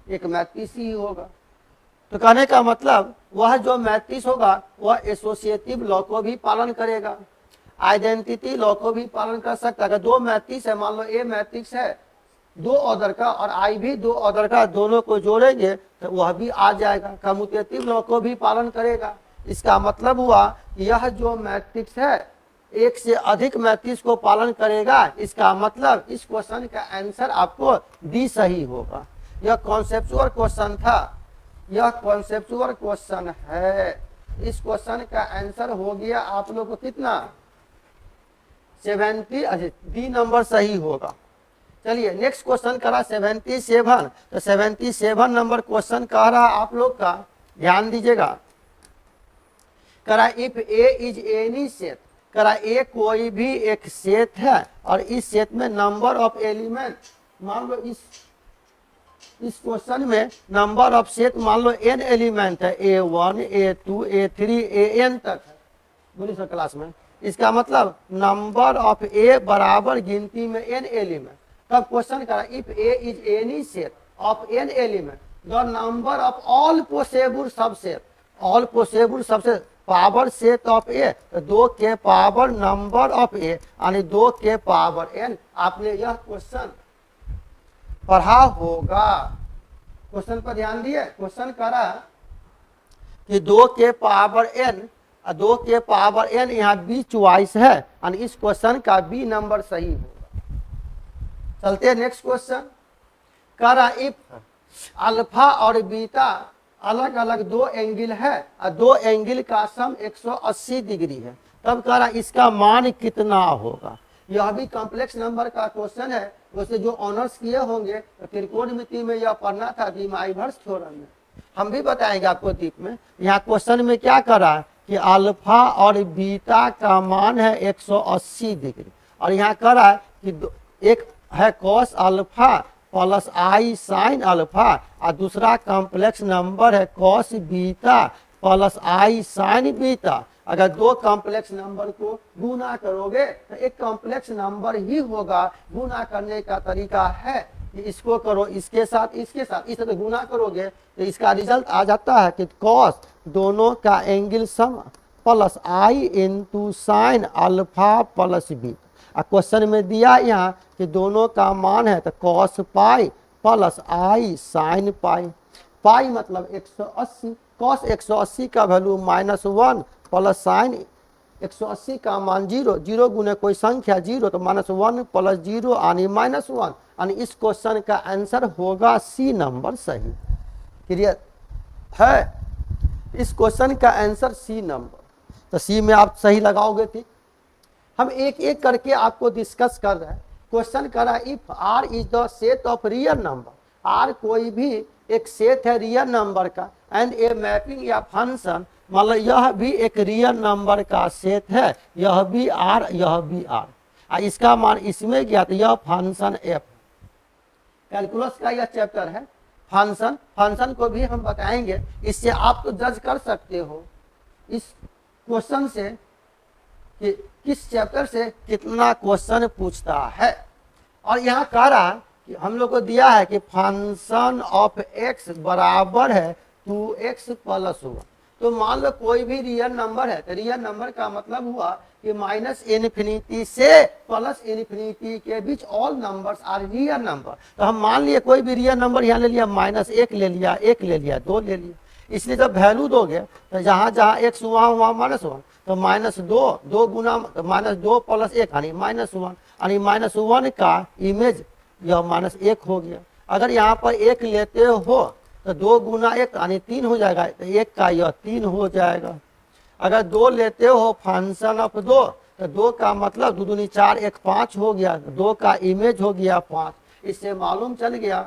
एक मैट्रिक्स ही होगा। तो कहने का मतलब वह जो मैट्रिक्स होगा वह एसोसिएटिव लॉ को भी पालन करेगा, आइडेंटिटी लॉ को भी पालन कर सकता है। अगर दो मैट्रिक्स है, मान लो ए मैट्रिक्स है दो ऑर्डर का और आई भी दो ऑर्डर का, दोनों को जोड़ेंगे तो वह भी आ जाएगा, कम्यूटेटिव लॉ को भी पालन करेगा। इसका मतलब हुआ यह जो मैट्रिक्स है एक से अधिक मैट्रिक्स को पालन करेगा। इसका मतलब इस क्वेश्चन का आंसर आपको डी सही होगा। यह कॉन्सेप्चुअल क्वेश्चन था, यह कॉन्सेप्चुअल क्वेश्चन है। इस क्वेश्चन का आंसर हो गया आप लोग को कितना 70, डी नंबर सही होगा। चलिए नेक्स्ट क्वेश्चन करा 77। तो 77 नंबर क्वेश्चन कह रहा आप लोग का, ध्यान दीजिएगा, करा if A is any set, करा ए कोई भी एक सेट है और इस सेट में नंबर ऑफ एलिमेंट, मान लो इस क्वेश्चन में नंबर ऑफ सेट मान लो n एलिमेंट है, A1 A2 A3 AN तक है, बोली सर क्लास में। इसका मतलब नंबर ऑफ ए बराबर गिनती में n एलिमेंट। तब क्वेश्चन करा if A is any set of n element the number of all possible subset, all possible subset power set of A, 2 के पावर नंबर ऑफ ए यानी 2 के पावर n। आपने यह क्वेश्चन पढ़ा होगा। क्वेश्चन पर ध्यान दिए, क्वेश्चन करा कि 2 के पावर n, 2 के पावर n यहाँ बी चॉइस है और इस क्वेश्चन का बी नंबर सही होगा। चलते हैं नेक्स्ट क्वेश्चन। करा इफ अल्फा और बीटा अलग अलग दो एंगल है और दो एंगल का सम 180 डिग्री है, तब करा इसका मान कितना होगा। यह भी कॉम्प्लेक्स नंबर का क्वेश्चन है। वैसे जो ऑनर्स किए होंगे तो त्रिकोणमिति में यह पढ़ना था डीमाइवर्स थ्योरम में, हम भी बताएंगे आपको दीप में। यहाँ क्वेश्चन में क्या करा कि अल्फा और बीटा का मान है 180 डिग्री और यहाँ करा कि एक है cos alpha plus I sine alpha और दूसरा कॉम्प्लेक्स नंबर है cos beta plus I sign beta. अगर दो कॉम्प्लेक्स नंबर को गुना करोगे तो एक कॉम्प्लेक्स नंबर ही होगा। गुना करने का तरीका है कि इसको करो इसके साथ इसके साथ, इस तरह गुना करोगे तो इसका रिजल्ट आ जाता है कि कॉस दोनों का angle sum plus I into sine alpha plus beta. Question में दिया यहाँ कि दोनों का मान है तो cos pi plus I sine pi. Pi मतलब 180, कॉस 180 का वैल्यू -1 प्लस साइन 180 का मान 0, 0 गुने कोई संख्या 0 तो -1 प्लस 0 यानी -1 यानी इस क्वेश्चन का आंसर होगा सी नंबर सही। क्लियर है, इस क्वेश्चन का आंसर सी नंबर। तो सी में आप सही लगाओगे। ठीक, हम एक एक करके आपको डिस्कस कर रहे हैं। क्वेश्चन करा if R is the set of real number, R कोई भी एक सेट है रियल नंबर का एंड ए मैपिंग या फंक्शन, मतलब यह भी एक रियल नंबर का सेट है, यह भी आर यह भी आर, इसका मान इसमें गया तो यह फंक्शन एफ। कैलकुलस का यह चैप्टर है फंक्शन, फंक्शन को भी हम बताएंगे। इससे आप तो जज कर सकते हो इस क्वेश्चन से कि किस चैप्टर से कितना क्वेश्चन पूछता है। और यहाँ कह रहा कि हम लोग को दिया है कि फंक्शन ऑफ एक्स बराबर है 2x प्लस 1। तो मान लो कोई भी रियल नंबर है तो रियल नंबर का मतलब हुआ कि -∞ से +∞ के बीच all numbers are real number. तो हम मान लिए कोई भी रियल नंबर यहाँ ले लिया, -1 ले लिया, 1 ले लिया, 2 ले लिया। इसलिए जब वैल्यू दोगे तो जहाँ जहाँ x हुआ वहाँ -1 तो -2, 2 गुना -2 प्लस 1 यानी -1 यानी -1 का इमेज यह -1 हो गया। अगर यहाँ पर 1 लेते हो तो 2 गुना 1 यानी 3 हो जाएगा, तो 1 का यह 3 हो जाएगा। अगर 2 लेते हो फंक्शन ऑफ 2 तो 2 का मतलब 2 दूनी 4 1 5 हो गया, 2 का इमेज हो गया 5। इससे मालूम चल गया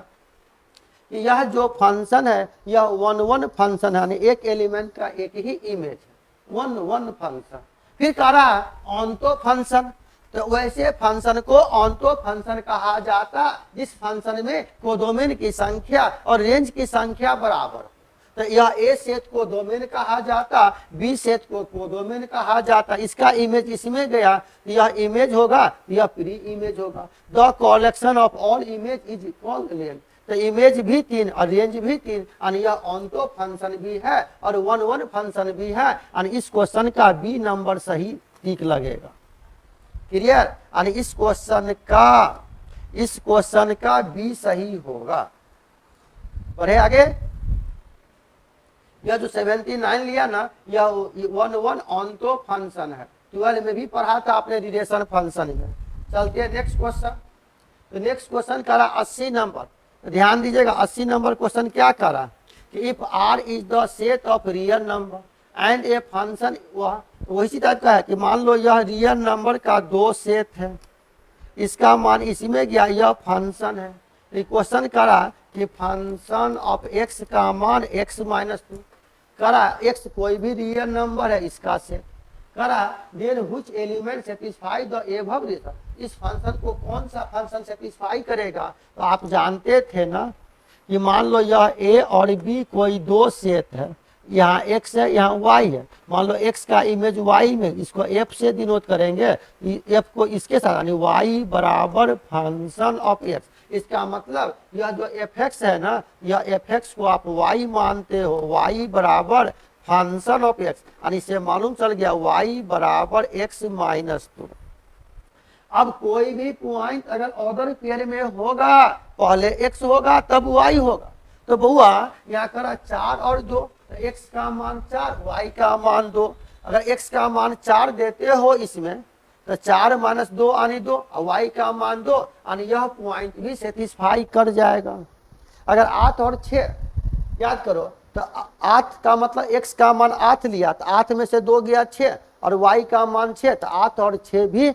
कि यह जो फंक्शन है यह 1 फंक्शन है, यानी एक एलिमेंट का एक ही इमेज है, 1 फंक्शन। फिर कह रहा ऑन्टो फंक्शन, तो वैसे फंक्शन को ऑन्टो फंक्शन कहा जाता जिस फंक्शन में कोडोमेन की संख्या और रेंज की संख्या बराबर। तो यह ए सेट को डोमेन कहा जाता, बी सेट को कोडोमेन कहा जाता। इसका इमेज इसमें गया, यह इमेज होगा, यह प्री इमेज होगा। The collection of all image is called lane. तो इमेज भी 3 और रेंज भी 3, यानी यह ऑन्टो फंक्शन भी है और 1 फंक्शन भी है, यानी इस क्वेश्चन का बी नंबर सही टिक लगेगा। क्लियर, यानी इस क्वेश्चन का बी सही होगा। बढ़े आगे। यह जो 79 लिया ना, यह 1 ऑन्टो फंक्शन है, 12 में भी पढ़ा था आपने रिलेशन फंक्शन में। चलते हैं नेक्स्ट क्वेश्चन। तो नेक्स्ट क्वेश्चन करा 80 नंबर, ध्यान दीजिएगा 80 नंबर क्वेश्चन क्या करा कि if R is the set of real number and a function, वही टाइप का है कि मान लो यह रियल नंबर का 2 सेट है, इसका मान इसमें गया, यह फंक्शन है। क्वेश्चन करा कि फंक्शन ऑफ एक्स का मान x -2 करा, x कोई भी रियल नंबर है इसका सेट करा, then which element satisfy the above result, इस फंक्शन को कौन सा फंक्शन सेटिस्फाई करेगा। तो आप जानते थे ना कि मान लो यह a और b कोई 2 सेट है, यहाँ x है यहाँ y है, मान लो x का इमेज y में, इसको f से डिनोट करेंगे, f को इसके साथ, यानी y बराबर फंक्शन ऑफ x। इसका मतलब यह जो fx है ना, यह fx को आप y मानते हो, y बराबर फंक्शन ऑफ x, यानी इससे मालूम चल गया y बराबर x -2। अब कोई भी पॉइंट अगर ऑर्डर पेयर में होगा, पहले x होगा तब y होगा, तो बुआ यहाँ करा 4 और 2, तो x का मान 4, y का मान 2। अगर x का मान 4 देते हो इसमें, तो 4 - 2 यानी 2, और y का मान 2, यानी यह पॉइंट भी सेटिस्फाई कर जाएगा। अगर 8 और 6 याद करो, तो 8 का मतलब x का मान 8 लिया, तो 8 में से 2 गया 6, और y का मान 6, तो 8 और 6 भी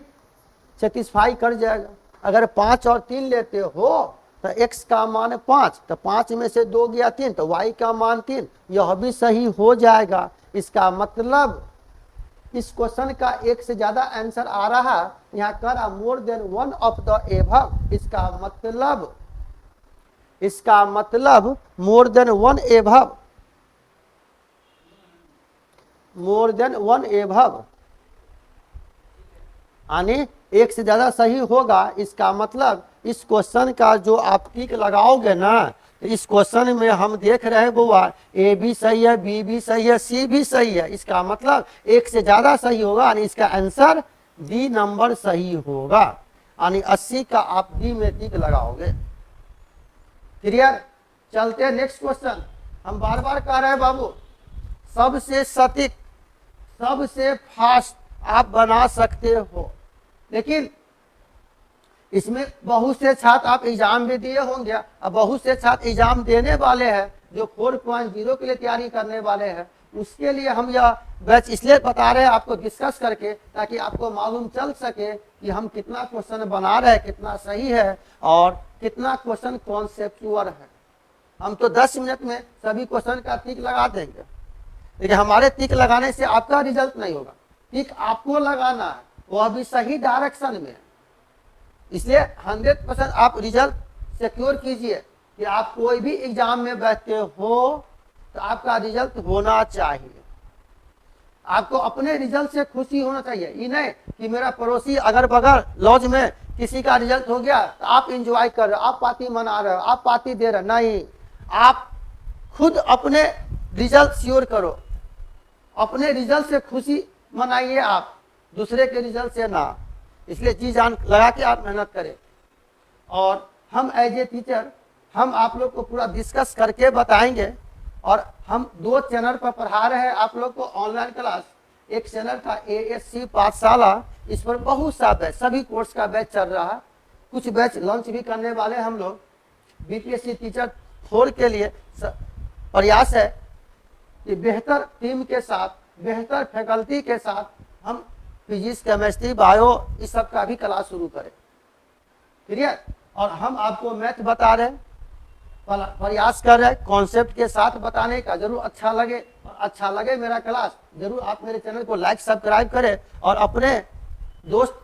सेटिस्फाई कर जाएगा। अगर 5 और 3 लेते हो तो x का मान 5, तो 5 में से 2 गया 3, तो y का मान 3, यह भी सही हो जाएगा। इसका मतलब इस क्वेश्चन का एक से ज्यादा आंसर आ रहा, यहाँ करा more than 1 of the above, इसका मतलब more than 1 above, more than 1 above, यानी एक से ज्यादा सही होगा। इसका मतलब इस क्वेश्चन का जो आप टिक लगाओगे ना, तो इस क्वेश्चन में हम देख रहे हैं बुआ ए भी सही है, बी भी सही है, सी भी सही है, इसका मतलब एक से ज्यादा सही होगा, यानी इसका आंसर डी नंबर सही होगा, यानी 80 का आप डी में टिक लगाओगे। क्लियर। चलते हैं नेक्स्ट क्वेश्चन। हम बार बार कह रहे हैं बाबू, सबसे सटीक सबसे फास्ट आप बना सकते हो, लेकिन इसमें बहुत से छात्र आप एग्जाम भी दिए होंगे, अब बहुत से छात्र एग्जाम देने वाले हैं जो 4.0 के लिए तैयारी करने वाले हैं। उसके लिए हम यह बैच इसलिए बता रहे हैं आपको डिस्कस करके, ताकि आपको मालूम चल सके कि हम कितना क्वेश्चन बना रहे हैं, कितना सही है और कितना क्वेश्चन कॉन्सेप्चुअल है। हम तो 10 मिनट में सभी क्वेश्चन का टिक लगा देंगे, लेकिन हमारे टिक लगाने से आपका रिजल्ट नहीं होगा, टिक आपको लगाना है, वह भी सही डायरेक्शन में। इसलिए 100% आप रिजल्ट सिक्योर कीजिए कि आप कोई भी एग्जाम में बैठते हो तो आपका रिजल्ट होना चाहिए। आपको अपने रिजल्ट से खुशी होना चाहिए, ये नहीं कि मेरा पड़ोसी अगर बगल लॉज में किसी का रिजल्ट हो गया तो आप इंजॉय कर रहे हो, आप पार्टी मना रहे हो, आप पार्टी दे रहे हो। नहीं, आप खुद अपने रिजल्ट श्योर करो, अपने रिजल्ट से खुशी मनाइए, आप दूसरे के रिजल्ट से ना। इसलिए जी जान लगा के आप मेहनत करें, और हम एज ए टीचर हम आप लोग को पूरा डिस्कस करके बताएंगे। और हम 2 चैनल पर पढ़ा रहे हैं आप लोग को ऑनलाइन क्लास। एक चैनल का ASC पाठशाला, इस पर बहुत सा बैच, सभी कोर्स का बैच चल रहा है, कुछ बैच लॉन्च भी करने वाले हम लोग। BPSC टीचर 4 के लिए प्रयास है कि बेहतर टीम के साथ, बेहतर फैकल्टी के साथ हम फिजिक्स, केमिस्ट्री, बायो इस सब का भी क्लास शुरू करें। क्लियर। और हम आपको मैथ बता रहे हैं, प्रयास कर रहे हैं कॉन्सेप्ट के साथ बताने का। जरूर अच्छा लगे, और अच्छा लगे मेरा क्लास, जरूर आप मेरे चैनल को लाइक सब्सक्राइब करें और अपने दोस्त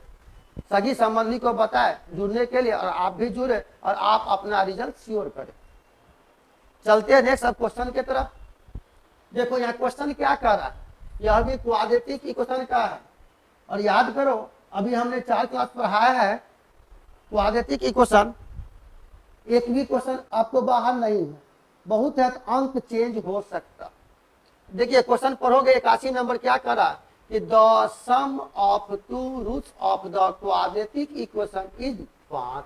सगी संबंधी को बताएं जुड़ने के लिए, और आप भी जुड़े और आप अपना रिजल्ट श्योर करें। चलते हैं नेक्स्ट क्वेश्चन की तरफ। देखो यहाँ क्वेश्चन क्या कर रहा है, यह भी क्वाड्रेटिक इक्वेशन का है। और याद करो, अभी हमने 4 क्लास पढ़ाया है क्वाड्रेटिक इक्वेशन, एक भी क्वेश्चन आपको बाहर नहीं है, बहुत है तो अंक चेंज हो सकता। देखिए क्वेश्चन पढ़ोगे 81 नंबर क्या करा कि the sum of two roots of the quadratic equation is 5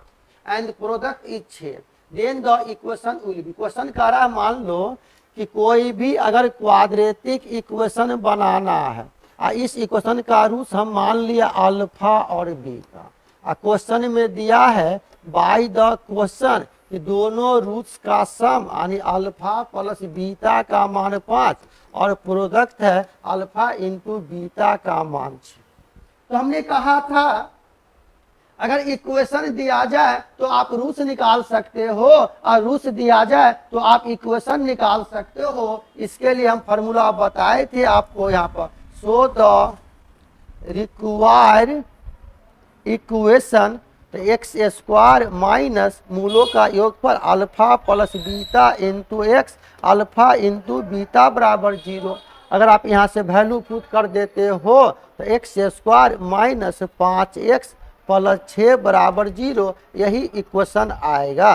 and product is 6, then the equation will be. Question कह रहा है मान लो कि कोई भी अगर क्वाड्रेटिक इक्वेशन बनाना है, इस इक्वेशन का रूट्स हम मान लिया अल्फा और बीटा, क्वेश्चन में दिया है बाय द क्वेश्चन कि दोनों रूट्स का सम यानी अल्फा प्लस बीटा का मान 5 और प्रोडक्ट है अल्फा इंटू बीटा का मान 6। तो हमने कहा था अगर इक्वेशन दिया जाए तो आप रूट्स निकाल सकते हो और रूट्स दिया जाए तो आप इक्वेशन निकाल सकते हो। इसके लिए हम फॉर्मूला बताए थे आपको यहाँ पर। सो द रिक्वायर्ड इक्वेशन तो एक्स स्क्वायर माइनस मूलों का योगफल alpha plus beta into x, alpha into beta बराबर 0। अगर आप यहाँ से वैल्यू पुट कर देते हो तो x square minus 5x plus 6 बराबर 0, यही इक्वेशन आएगा।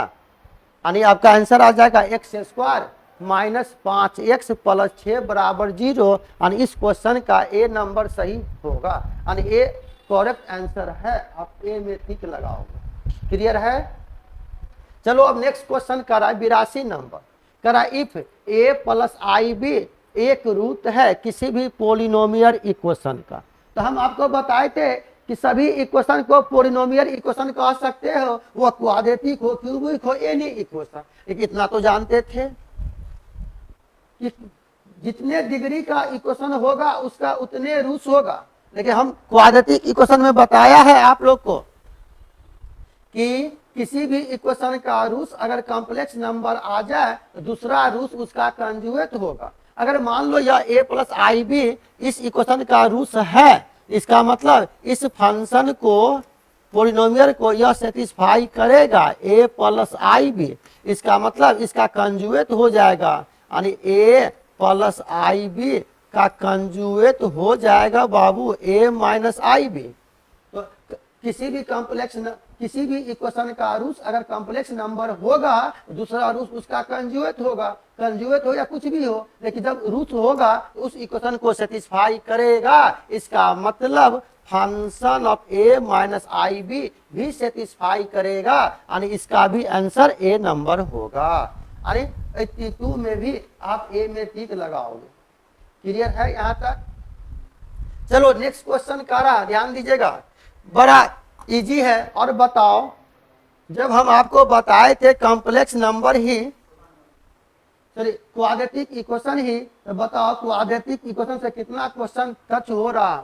यानी आपका आंसर आ जाएगा x square minus 5x plus 6 बराबर 0। यानी इस क्वेश्चन का ए नंबर सही होगा, यानी ए करेक्ट आंसर है। आप ए में टिक लगाओगे। क्लियर है? चलो अब नेक्स्ट क्वेश्चन करा 82 नंबर करा if A plus I B एक रूट है किसी भी पोलिनोमियल इक्वेशन का। तो हम आपको बताए थे कि सभी इक्वेशन को पोलिनोमियल इक्वेशन कह सकते हो, वो क्वाड्रेटिक हो, क्यूबिक हो, एनी इक्वेशन। इतना तो जानते थे कि जितने डिग्री का इक्वेशन होगा उसका उतने रूट्स होगा। लेकिन हम क्वाड्रेटिक इक्वेशन में बताया है आप लोग को कि किसी भी इक्वेशन का रूट्स अगर कॉम्प्लेक्स नंबर आ जाए तो दूसरा रूट्स उसका कंजुगेट होगा। अगर मान लो यह ए प्लस आई बी इस इक्वेशन का रूट्स है, इसका मतलब इस फंक्शन को पोलिनोमियल को यह सेटिस्फाई करेगा ए प्लस आई बी, इसका मतलब इसका कंजुगेट हो जाएगा। यानी ए प्लस आई बी का कंजुगेट हो जाएगा बाबू ए माइनस आई बी। तो किसी भी इक्वेशन का रूट्स अगर कॉम्प्लेक्स नंबर होगा दूसरा रूट्स उसका कंजुगेट होगा। कंजुगेट हो या कुछ भी हो, लेकिन जब रूट्स होगा तो उस इक्वेशन को सेटिस्फाई करेगा। इसका मतलब function of A minus I B भी सेटिस्फाई करेगा, यानी इसका भी आंसर ए नंबर होगा। यानी 82 में भी आप ए में टिक लगाओगे। क्लियर है यहाँ तक? चलो नेक्स्ट क्वेश्चन का रहा, ध्यान दीजिएगा, बड़ा इजी है। और बताओ जब हम आपको बताए थे कॉम्प्लेक्स नंबर ही सॉरी क्वाड्रेटिक इक्वेशन ही, तो बताओ क्वाड्रेटिक इक्वेशन से कितना क्वेश्चन टच हो रहा।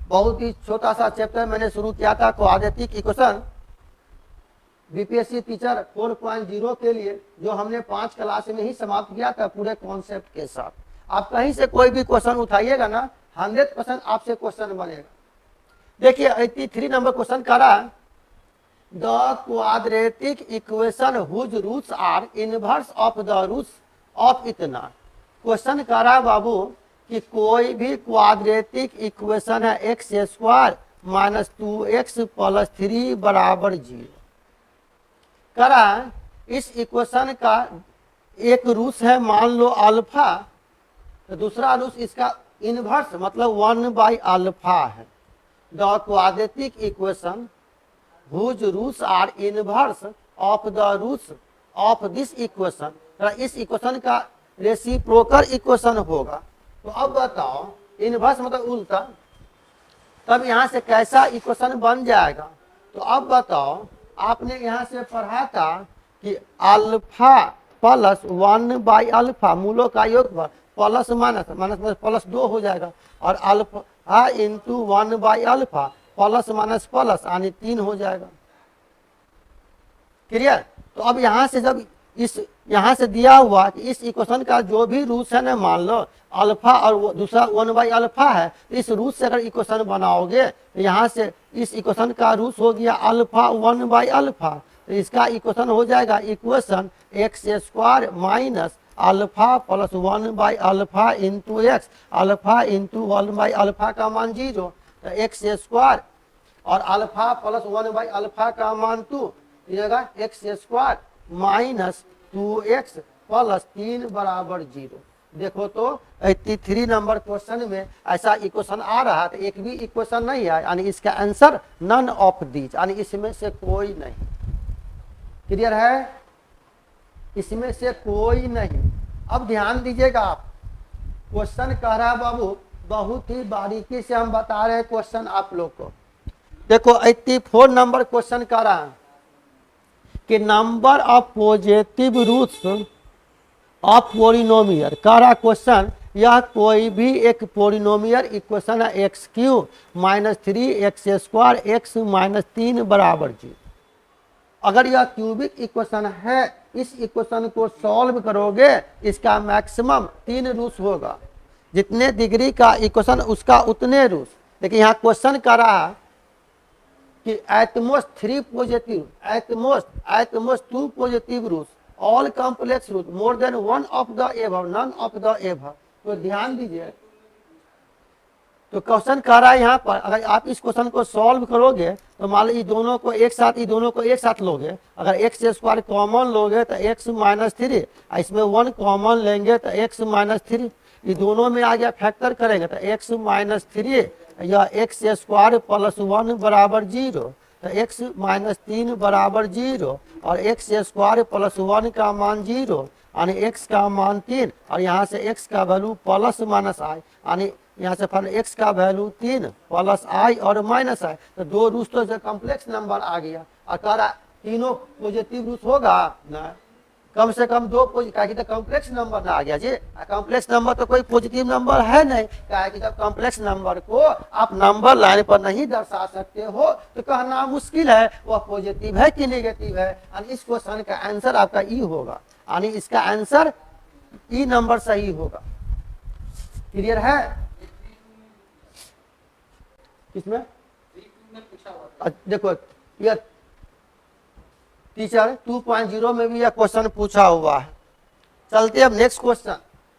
बहुत ही छोटा सा चैप्टर मैंने शुरू किया था क्वाड्रेटिक इक्वेशन बीपीएससी टीचर 4.0 के लिए, जो हमने 5 क्लास में ही समाप्त किया था पूरे कॉन्सेप्ट के साथ। आप कहीं से कोई भी क्वेश्चन उठाइएगा ना 100% आपसे क्वेश्चन बनेगा। देखिए 83 नंबर क्वेश्चन करा the quadratic equation whose roots are inverse of the roots of इतना। क्वेश्चन करा बाबू कि कोई भी क्वाड्रेटिक इक्वेशन है X square minus 2x plus 3 बराबर 0 करा। इस इक्वेशन का एक रूट्स है मान लो अल्फा, तो दूसरा रूट्स इसका इनवर्स मतलब 1/अल्फा है। The quadratic equation whose roots are inverse of the roots of this equation, इस इक्वेशन का रेसिप्रोकल इक्वेशन होगा। तो अब बताओ इनवर्स मतलब उल्टा, तब यहाँ से कैसा इक्वेशन बन जाएगा। तो अब बताओ आपने यहाँ से पढ़ा था कि अल्फा प्लस 1/अल्फा मूलों का योगफल प्लस माइनस माइनस प्लस 2 हो जाएगा, और अल्फा इंटू 1/अल्फा प्लस माइनस प्लस यानी 3 हो जाएगा। क्लियर? तो अब यहाँ से जब इस यहाँ से दिया हुआ कि इस इक्वेशन का जो भी रूट्स है ना, मान लो अल्फा और दूसरा 1/अल्फा है, तो इस रूट से अगर इक्वेशन बनाओगे तो यहाँ से इस इक्वेशन का रूट्स हो गया अल्फा 1/अल्फा, तो इसका इक्वेशन हो जाएगा equation x square minus alpha plus 1/अल्फा इंटू एक्स, अल्फा इंटू 1/अल्फा का मान 0, तो एक्स स्क्वायर और अल्फा प्लस 1/अल्फा का मान 2, जगह x square minus 2x plus 3 बराबर 0। देखो तो 83 नंबर क्वेश्चन में ऐसा इक्वेशन आ रहा है, तो एक भी इक्वेशन नहीं है, यानी इसका आंसर नन ऑफ दीज, यानी इसमें से कोई नहीं। क्लियर है, इसमें से कोई नहीं। अब ध्यान दीजिएगा आप, क्वेश्चन कह रहा है बाबू, बहुत ही बारीकी से हम बता रहे हैं क्वेश्चन आप लोग को। देखो 84 नंबर क्वेश्चन कह रहा है कि number of positive roots of polynomial. कह रहा क्वेश्चन, यह कोई भी एक पॉलिनोमियल इक्वेशन है X cube minus 3x square X minus 3 बराबर 0। अगर यह क्यूबिक इक्वेशन है, इस इक्वेशन को सॉल्व करोगे, इसका मैक्सिमम 3 रूट्स होगा। जितने डिग्री का इक्वेशन उसका उतने रूट्स। लेकिन यहाँ क्वेश्चन कर रहा है कि at most 3 positive, at most 2 positive roots, all complex root more than one of the above, none of the above. तो ध्यान दीजिए, तो क्वेश्चन कह रहा है यहाँ पर, अगर आप इस क्वेश्चन को सॉल्व करोगे तो मान लो दोनों को एक साथ लोगे। अगर एक्स स्क्वायर कॉमन लोगे तो एक्स माइनस 3, इसमें 1 कॉमन लेंगे तो एक्स माइनस 3, ये दोनों में आ गया, फैक्टर करेंगे तो एक्स माइनस 3 या एक्स स्क्वायर प्लस 1 बराबर 0, तो एक्स माइनस 3 बराबर 0 और एक्स स्क्वायर प्लस 1 का मान 0, यानी एक्स का मान 3, और यहाँ से एक्स का वैल्यू प्लस माइनस आई, यानी यहाँ से फिर एक्स का वैल्यू 3 प्लस आई और माइनस आई, तो 2 रूट्स तो कॉम्प्लेक्स नंबर आ गया। और कह रहा तीनों पॉजिटिव रूट्स होगा ना, कम से कम 2 पॉजिटिव, तो कॉम्प्लेक्स नंबर ना आ गया जी। कॉम्प्लेक्स नंबर तो कोई पॉजिटिव नंबर है नहीं, क्या कि जब कॉम्प्लेक्स नंबर को आप नंबर लाइन पर नहीं दर्शा सकते हो तो कहना मुश्किल है वह पॉजिटिव है कि नेगेटिव है। यानी इस क्वेश्चन का आंसर आपका ई होगा, यानी इसका आंसर ई नंबर सही होगा। क्लियर है, इसमें देखो यह टीचर 2.0 में भी यह क्वेश्चन पूछा हुआ है। चलते अब नेक्स्ट क्वेश्चन।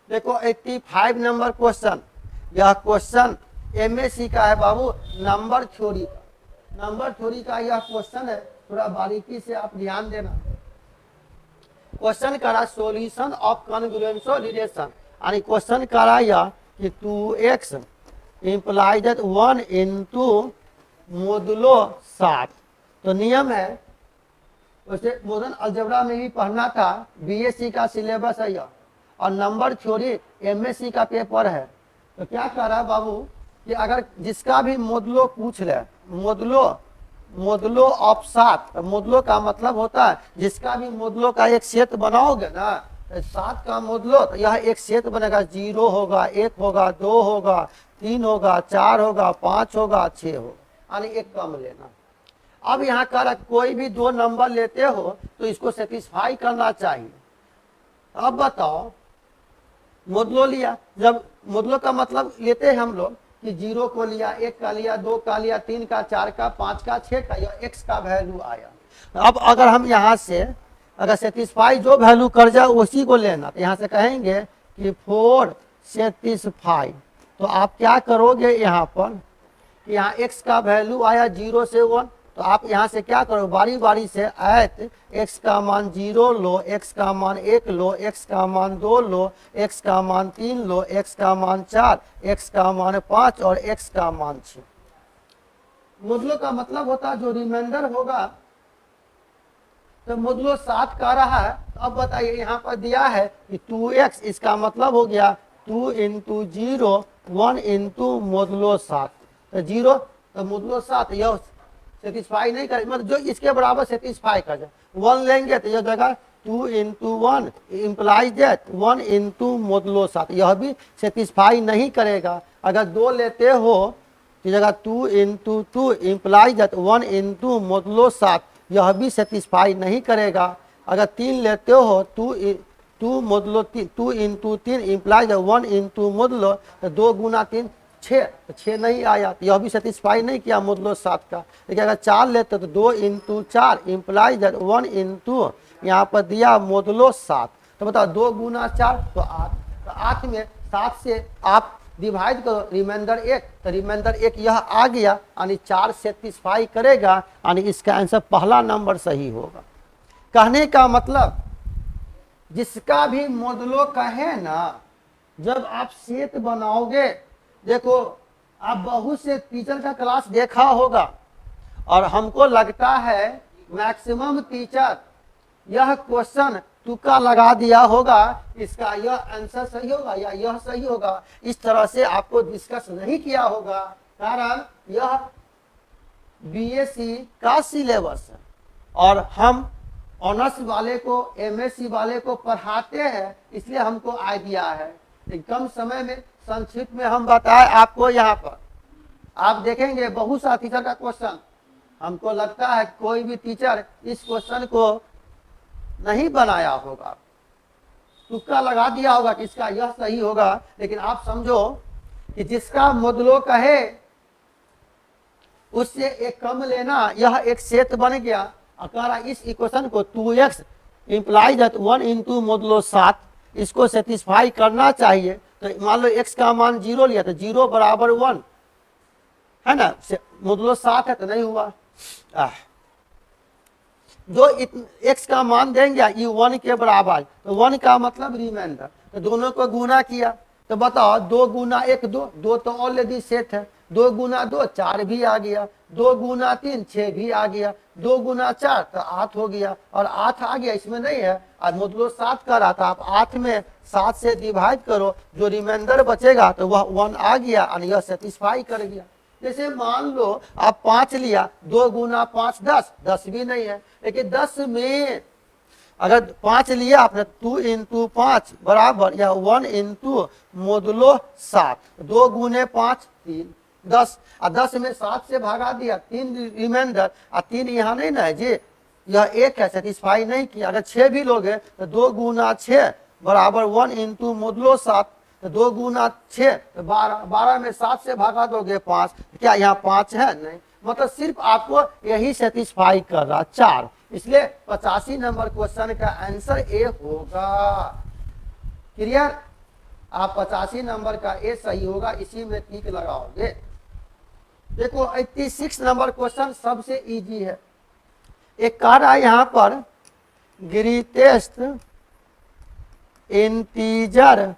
देखो 85 नंबर क्वेश्चन, यह क्वेश्चन एमएससी का है बाबू, नंबर थ्योरी का। नंबर थ्योरी का यह क्वेश्चन है, थोड़ा बारीकी से आप ध्यान देना। क्वेश्चन करा सॉल्यूशन ऑफ कॉन्ग्रुएंशियल रिलेशन, यानी क्वेश्चन करा यह कि 2x implies that 1 into modulo 60। तो नियम है, वैसे मॉडर्न अलजेब्रा में भी पढ़ना था, बीएससी का सिलेबस है यह, और नंबर थ्योरी एमएससी का पेपर है। तो क्या कह रहा है बाबू कि अगर जिसका भी मोडुलो पूछ ले, मोडुलो ऑफ 7, तो मोडुलो का मतलब होता है जिसका भी मोडुलो का एक सेट बनाओगे ना, 7 का मोडुलो, तो यह एक सेट बनेगा, 0 होगा, 1 होगा, 2 होगा, 3 होगा, 4 होगा, 5 होगा, 6 होगा, यानी एक कम लेना। अब यहाँ कर कोई भी 2 नंबर लेते हो तो इसको सेटिस्फाई करना चाहिए। अब बताओ, मोडुलो लिया, जब मोडुलो का मतलब लेते हैं हम लोग कि 0 को लिया, 1 का लिया, 2 का लिया, 3 का, 4 का, 5 का, 6 का, यह x का वैल्यू आया। अब अगर हम यहाँ से अगर सेटिस्फाई जो वैल्यू कर जाए उसी को लेना, तो यहाँ से कहेंगे कि 4 सेटिस्फाई। तो आप क्या करोगे, यहाँ पर यहाँ x का वैल्यू आया 0 से 1, तो आप यहाँ से क्या करो, बारी बारी से ऐत x का मान 0 लो, x का मान 1 लो, x का मान 2 लो, x का मान 3 लो, x का मान 4, x का मान 5 और x का मान 6। मोडुलो का मतलब होता है जो रिमाइंडर होगा। तो मोडुलो 7 का रहा है, तो अब बताइए यहाँ पर दिया है कि 2x, इसका मतलब हो गया 2 into 0 1 into मोडुलो 7, तो 0, तो मोडुलो 7 यह सेटिस्फाई नहीं करे, मतलब जो इसके बराबर सेटिस्फाई कर जाए। 1 लेंगे तो यह जगह 2 into 1 implies that 1 into modulo 7, यह भी सेटिस्फाई नहीं करेगा। अगर 2 लेते हो तो जगह 2 into 2 implies that 1 into modulo 7, यह भी सेटिस्फाई नहीं करेगा। अगर 3 लेते हो 2 modulo 3, 2 into 3 implies 1 into modulo, तो 2 गुना 3 6, तो 6 नहीं आया, तो यह भी सेटिस्फाई नहीं किया मोडुलो 7 का। लेकिन अगर 4 लेते तो 2 into 4 इम्प्लाइज 1 into यहाँ पर दिया मोडुलो 7, तो बताओ 2 गुना 4 तो 8, तो 8 में 7 से आप डिवाइड करो रिमाइंडर 1, तो रिमाइंडर 1 यह आ गया, यानी 4 सेटिस्फाई करेगा, यानी इसका आंसर पहला नंबर सही होगा। कहने का मतलब जिसका भी मोडुलो कहे ना, जब आप सेट बनाओगे, देखो आप बहुत से टीचर का क्लास देखा होगा और हमको लगता है मैक्सिमम टीचर यह क्वेश्चन तुक्का लगा दिया होगा, इसका यह आंसर सही होगा या यह सही होगा, इस तरह से आपको डिस्कस नहीं किया होगा, कारण यह बीएससी का सिलेबस है और हम ऑनर्स वाले को एमएससी वाले को पढ़ाते हैं, इसलिए हमको आइडिया है। कम समय में संक्षिप्त में हम बताएं आपको। यहाँ पर आप देखेंगे बहुत सा टीचर का क्वेश्चन, हमको लगता है कोई भी टीचर इस क्वेश्चन को नहीं बनाया होगा, तुक्का लगा दिया होगा कि इसका यह सही होगा, लेकिन आप समझो कि जिसका मोडुलो कहे उससे एक कम लेना, यह एक सेट बन गया। अगर इस इक्वेशन को 2x implies that 1 into modulo 7 इसको सेटिस्फाई करना चाहिए, तो मान लो x का मान 0 लिया तो 0 बराबर 1 है ना, मोडुलो 7 है तो नहीं हुआ। जो x का मान देंगे ये 1 के बराबर, तो 1 का मतलब रिमाइंडर, तो दोनों को गुना किया, तो बताओ 2 गुना 1 2, 2 तो ऑलरेडी सेट है, 2 गुना 2 4 भी आ गया, 2 गुना 3 6 भी आ गया, 2 गुना 4 तो 8 हो गया, और 8 आ गया इसमें नहीं है, और मोडुलो 7 का रहा था, आप 8 में 7 से डिवाइड करो, जो रिमाइंडर बचेगा तो वह 1 आ गया और यह सेटिस्फाई कर गया। जैसे मान लो आप 5 लिया, 2 गुना 5 10, 10 भी नहीं है, लेकिन 10 में अगर 5 लिया आपने 2 इंटू 5 बराबर या 1 इंटू मोडुलो 7, 2 गुने 5 3 10, और 10 में 7 से भागा दिया, 3 रिमाइंडर, और 3 यहाँ नहीं ना है जी, यह 1 है, सेटिस्फाई नहीं किया। अगर 6 भी लोगे तो 2 गुना 6 बराबर 1 इंटू मोडुलो 7, तो 2 गुना 6 तो 12, 12 में 7 से भागा दोगे 5, क्या यहाँ 5 है? नहीं, मतलब सिर्फ आपको यही सेटिस्फाई कर रहा 4, इसलिए 85 नंबर क्वेश्चन का आंसर ए होगा। क्लियर? आप 85 नंबर का ए सही होगा, इसी में टिक लगाओगे। देखो 86 नंबर क्वेश्चन सबसे इजी है। एक कह रहा है यहाँ पर greatest integer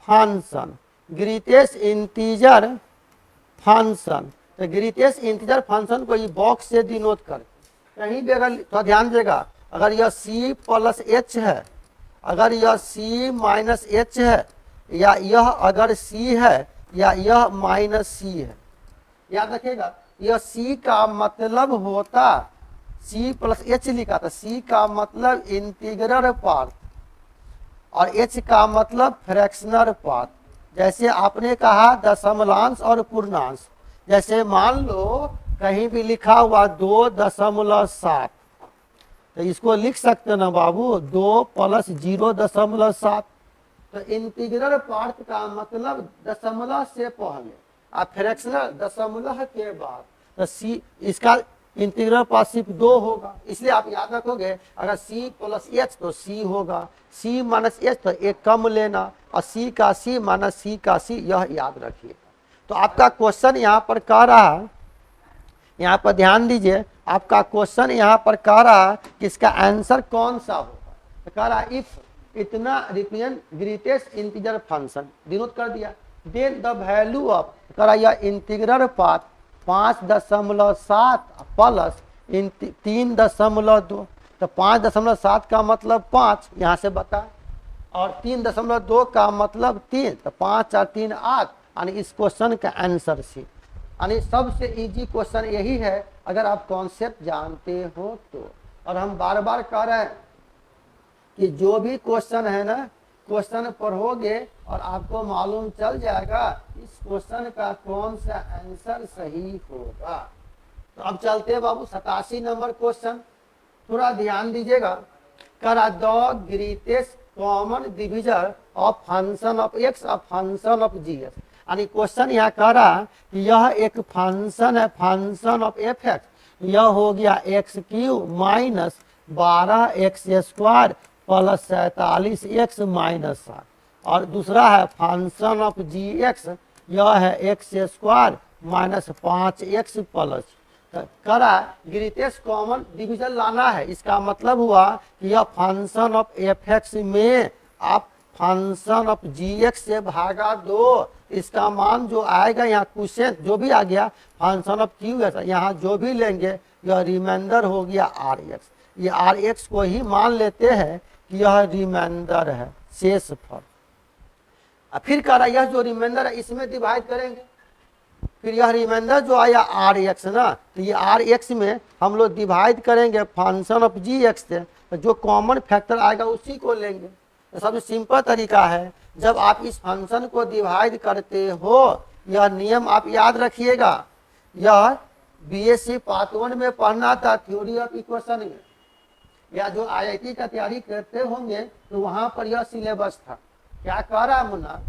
function, greatest integer function, तो ग्रेटेस्ट इंटीजर फंक्शन को ये बॉक्स से डिनोट कर, कहीं भी अगर तो ध्यान देगा, अगर यह c प्लस h है, अगर यह c माइनस h है, या यह अगर c है या यह माइनस c है, याद रखिएगा यह c का मतलब होता, c प्लस h लिखा था, c का मतलब इंटीग्रल पार्ट और h का मतलब फ्रैक्शनल पार्ट। जैसे आपने कहा दशमलांश और पूर्णांश, जैसे मान लो कहीं भी लिखा हुआ 2.7, तो इसको लिख सकते ना बाबू 2 प्लस 0.7, तो इंटीग्रल पार्ट का मतलब दशमलव से पहले और फ्रैक्शनल दशमलव के बाद, तो c इसका इंटीग्रल पार्ट सिर्फ 2 होगा, इसलिए आप याद रखोगे अगर c प्लस h तो c होगा, c माइनस h तो एक कम लेना, और c का c माइनस c का c, यह याद रखिएगा। तो आपका क्वेश्चन यहाँ पर कह रहा है, यहाँ पर ध्यान दीजिए, आपका क्वेश्चन यहाँ पर कह रहा है कि इसका आंसर कौन सा होगा, तो कह रहा है इफ इतना represent greatest integer function, denote कर दिया, देन द वैल्यू ऑफ, कह रहा यह इंटीग्रल पार्ट 5.7 प्लस 3.2, तो 5.7 का मतलब 5 यहाँ से बता, और 3.2 का मतलब 3, तो 5 और 3 8, यानी इस क्वेश्चन का आंसर सी, यानी सबसे इजी क्वेश्चन यही है अगर आप कॉन्सेप्ट जानते हो तो। और हम बार बार कह रहे हैं कि जो भी क्वेश्चन है ना, क्वेश्चन पढ़ोगे और आपको मालूम चल जाएगा इस क्वेश्चन का कौन सा आंसर सही होगा। तो अब चलते हैं बाबू 87 नंबर क्वेश्चन, थोड़ा ध्यान दीजिएगा। करा the greatest common division of function of x और फंक्शन ऑफ जी एस, यानी क्वेश्चन यहाँ कह रहा कि यह एक फंक्शन है, फंक्शन ऑफ एफ एक्स, यह हो गया x cube minus 12 x square plus 47 x minus 7, और दूसरा है फंक्शन ऑफ जी एक्स, यह है X square minus 5x plus. करा ग्रेटेस्ट कॉमन डिवीजन लाना है, इसका मतलब हुआ कि यह फंक्शन ऑफ एफ एक्स में आप फंक्शन ऑफ जी एक्स से भागा दो, इसका मान जो आएगा यहाँ क्वेश्चन जो भी आ गया फंक्शन ऑफ क्यू एक्स, यहाँ जो भी लेंगे यह रिमाइंडर हो गया आर एक्स। ये आर एक्स को ही मान लेते हैं कि यह रिमाइंडर है, शेष फल। फिर कह रहा यह जो रिमाइंडर है इसमें डिवाइड करेंगे, फिर यह रिमाइंडर जो आया आर एक्स ना, तो ये आर एक्स में हम लोग डिवाइड करेंगे फंक्शन ऑफ जी एक्स से, तो जो कॉमन फैक्टर आएगा उसी को लेंगे। तो सबसे सिंपल तरीका है, जब आप इस फंक्शन को डिवाइड करते हो, यह नियम आप याद रखिएगा, यह बीएससी पार्ट 1 में पढ़ना था थ्योरी ऑफ इक्वेशन में, या जो आईआईटी का तैयारी करते होंगे तो वहां पर यह सिलेबस था। क्या कह रहा है मुन्ना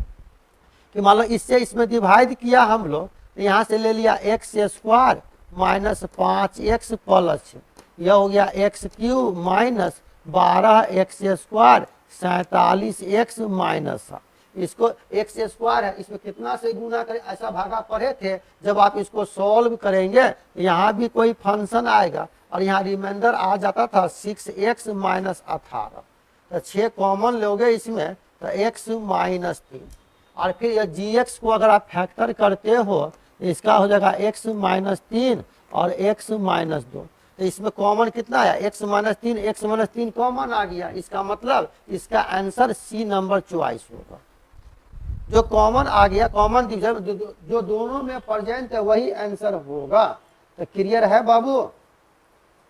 कि मान लो इससे इसमें डिवाइड किया हम लोग, तो यहाँ से ले लिया x square minus 5x plus, यह हो गया x cube minus 12x square 47x minus, इसको एक्स स्क्वायर है, इसमें कितना से गुना करें ऐसा भागा पढ़े थे। जब आप इसको सॉल्व करेंगे यहाँ भी कोई फंक्शन आएगा और यहाँ रिमाइंडर आ जाता था 6x माइनस 18, तो 6 कॉमन लोगे इसमें तो x माइनस 3, और फिर यह जी एक्स को अगर आप फैक्टर करते हो इसका हो जाएगा x माइनस 3 और x माइनस 2, तो इसमें कॉमन कितना है x माइनस 3 कॉमन आ गया, इसका मतलब इसका आंसर सी नंबर चॉइस होगा। जो कॉमन आ गया, कॉमन डिवीजन जो दोनों में प्रेजेंट है वही आंसर होगा। तो क्लियर है बाबू,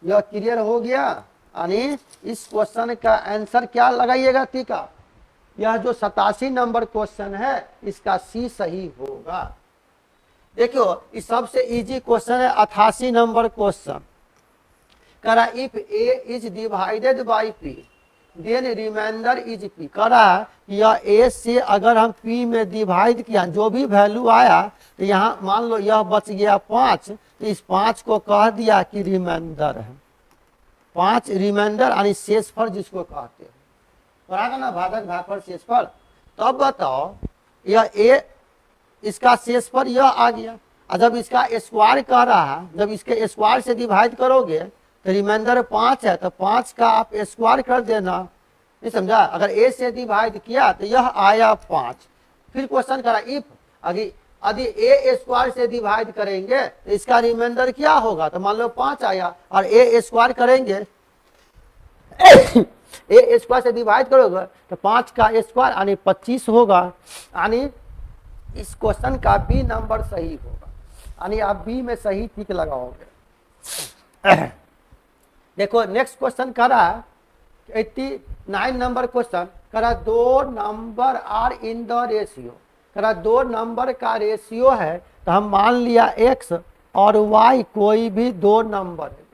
यह क्लियर हो गया। यानी इस क्वेश्चन का आंसर क्या लगाइएगा टीका, यह जो 87 नंबर क्वेश्चन है इसका सी सही होगा। देखियो इस सबसे इजी क्वेश्चन है 88 नंबर क्वेश्चन, करा if A is divided by P then remainder is P. करा यह ए से अगर हम पी में डिवाइड किया जो भी वैल्यू आया, तो यहाँ मान लो यह बच गया 5, तो इस 5 को कह दिया कि रिमाइंडर है, 5 रिमाइंडर यानी शेषफल जिसको कहते हैं, पढ़ा ना भाजक भागफल शेषफल। तब बताओ यह ए इसका शेषफल यह आ गया, और जब इसका स्क्वायर कह रहा है, जब इसके स्क्वायर से डिवाइड करोगे तो रिमाइंडर 5 है, तो 5 का आप स्क्वायर कर देना, नहीं समझा। अगर ए से डिवाइड किया तो यह आया 5। फिर क्वेश्चन करा इफ यदि ए स्क्वायर से डिवाइड करेंगे तो इसका रिमाइंडर क्या होगा, तो मान लो 5 आया, और ए स्क्वायर करेंगे ए स्क्वायर से डिवाइड करोगे तो 5 का स्क्वायर यानी 25 होगा, यानी इस क्वेश्चन का बी नंबर सही होगा, यानी आप बी में सही टिक लगाओगे। देखो नेक्स्ट क्वेश्चन करा 89 नंबर क्वेश्चन, करा दो number are in the ratio, करा दो नंबर का रेशियो है, तो हम मान लिया x और y कोई भी दो नंबर है,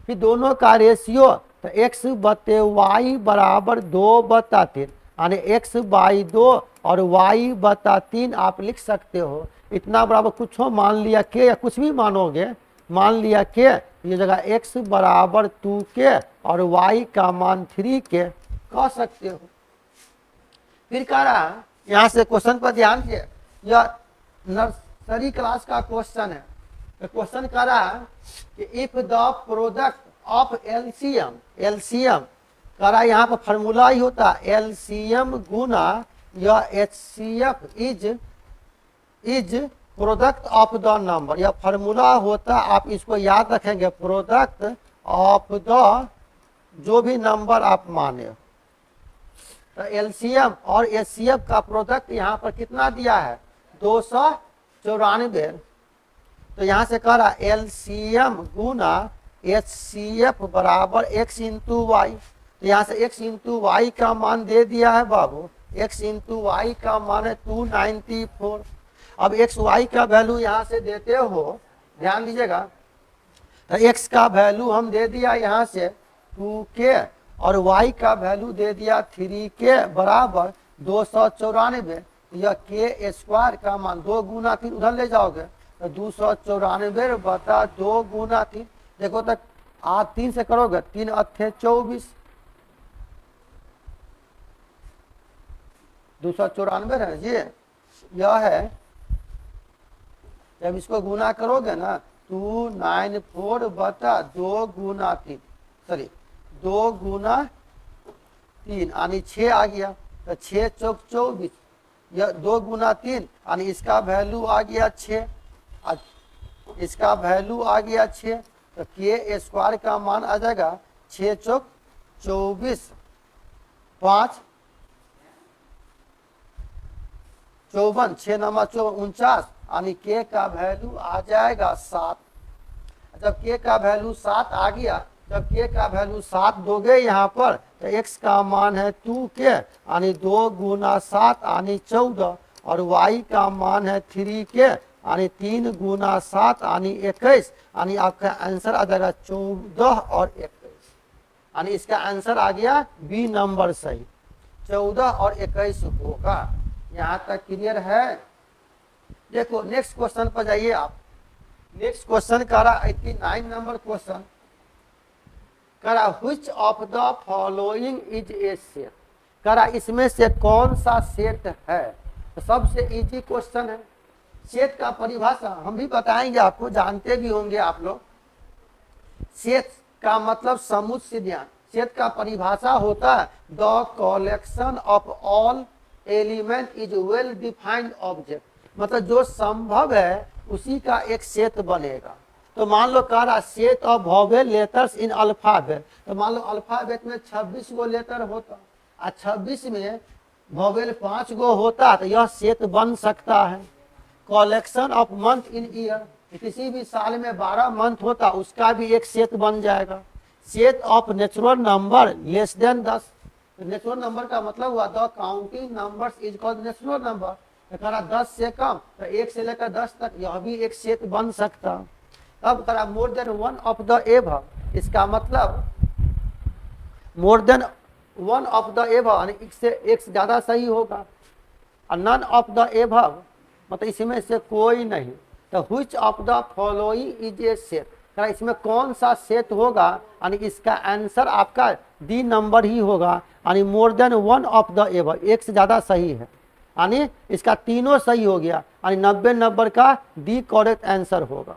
फिर दोनों का रेशियो तो x बटे y बराबर 2/3, यानी x बाई 2 और y बटा 3 आप लिख सकते हो। इतना बराबर कुछ हो मान लिया के, या कुछ भी मानोगे, मान लिया के, ये जगह x बराबर 2 के और y का मान 3 के कह सकते हो। फिर कह रहा यहाँ से क्वेश्चन पर ध्यान दिए, यह नर्सरी क्लास का क्वेश्चन है। तो क्वेश्चन कह रहा है कि if the product of LCM, LCM कह रहा है यहाँ पर फॉर्मूला ही होता है एलसीएम गुना यह HCF is product of the number, यह फॉर्मूला होता, आप इसको याद रखेंगे, प्रोडक्ट ऑफ द जो भी नंबर आप माने। तो एलसीएम और एचसीएफ का प्रोडक्ट यहाँ पर कितना दिया है 294, तो यहाँ से कह रहा एलसीएम गुना एचसीएफ बराबर x इंटू वाई, तो यहाँ से x इंटू वाई का मान दे दिया है बाबू, x इंटू वाई का मान है 294। अब एक्स वाई का वैल्यू यहाँ से देते हो, ध्यान दीजिएगा, तो x का वैल्यू हम दे दिया यहाँ से 2k और y का वैल्यू दे दिया 3k बराबर 294, यह k स्क्वायर का मान 2 गुना 3 उधर ले जाओगे तो 294 बटा 2 गुना 3, देखो तक आप 3 से करोगे 3 अट्ठे 24, 294 है जी, यह है। जब इसको गुना करोगे ना 294 बटा 2 गुना 3, सॉरी 2 गुना 3 यानी 6 आ गया, तो 6 चौक 24, यह 2 गुना 3 यानी इसका वैल्यू आ गया 6, इसका वैल्यू आ गया 6, तो के स्क्वायर का मान आ जाएगा 6 चौक 24, 5 54, 6 नंबर 49 यानी के का वैल्यू आ जाएगा 7। जब के का वैल्यू 7 आ गया, जब के का वैल्यू 7 दोगे यहाँ पर तो x का मान है 2k यानी 2 गुना 7 यानी 14, और y का मान है 3k यानी 3 गुना 7 यानी 21, यानी आपका आंसर आ जाएगा 14 और 21, यानी इसका आंसर आ गया बी नंबर सही, 14 और 21 होगा। यहाँ तक क्लियर है। देखो नेक्स्ट क्वेश्चन पर जाइए आप। नेक्स्ट क्वेश्चन करा 89 नंबर क्वेश्चन करा, which of the following is a set, करा इसमें से कौन सा सेट है। तो सबसे इजी क्वेश्चन है। सेट का परिभाषा हम भी बताएंगे आपको, जानते भी होंगे आप लोग। सेट का मतलब समुच्चय सिद्धांत। सेट का परिभाषा होता है the collection of all element is well defined object, मतलब जो संभव है उसी का एक सेट बनेगा। तो मान लो कह रहा set of vowel letters in alphabet, तो मान लो अल्फाबेट में 26 गो लेटर होता और 26 में वोवेल 5 गो होता, तो यह सेट बन सकता है। Collection of month in year, किसी भी साल में 12 मंथ होता, उसका भी एक सेट बन जाएगा। Set of natural number less than 10, natural number का मतलब हुआ the counting numbers is called natural number. तो करा 10 से कम, तो 1 से लेकर 10 तक, यह भी एक सेट बन सकता। अब करा मोर than one of the above, इसका मतलब मोर than one of the above यानी एक से ज्यादा सही होगा। और नन ऑफ द एबव मतलब इसमें से कोई नहीं। तो which of the following is a set, करा इसमें कौन सा सेट होगा, यानी इसका आंसर आपका डी नंबर ही होगा, यानी मोर than one of the above, एक से ज्यादा सही है, यानी इसका तीनों सही हो गया, यानी 90 नंबर का डी करेक्ट आंसर होगा।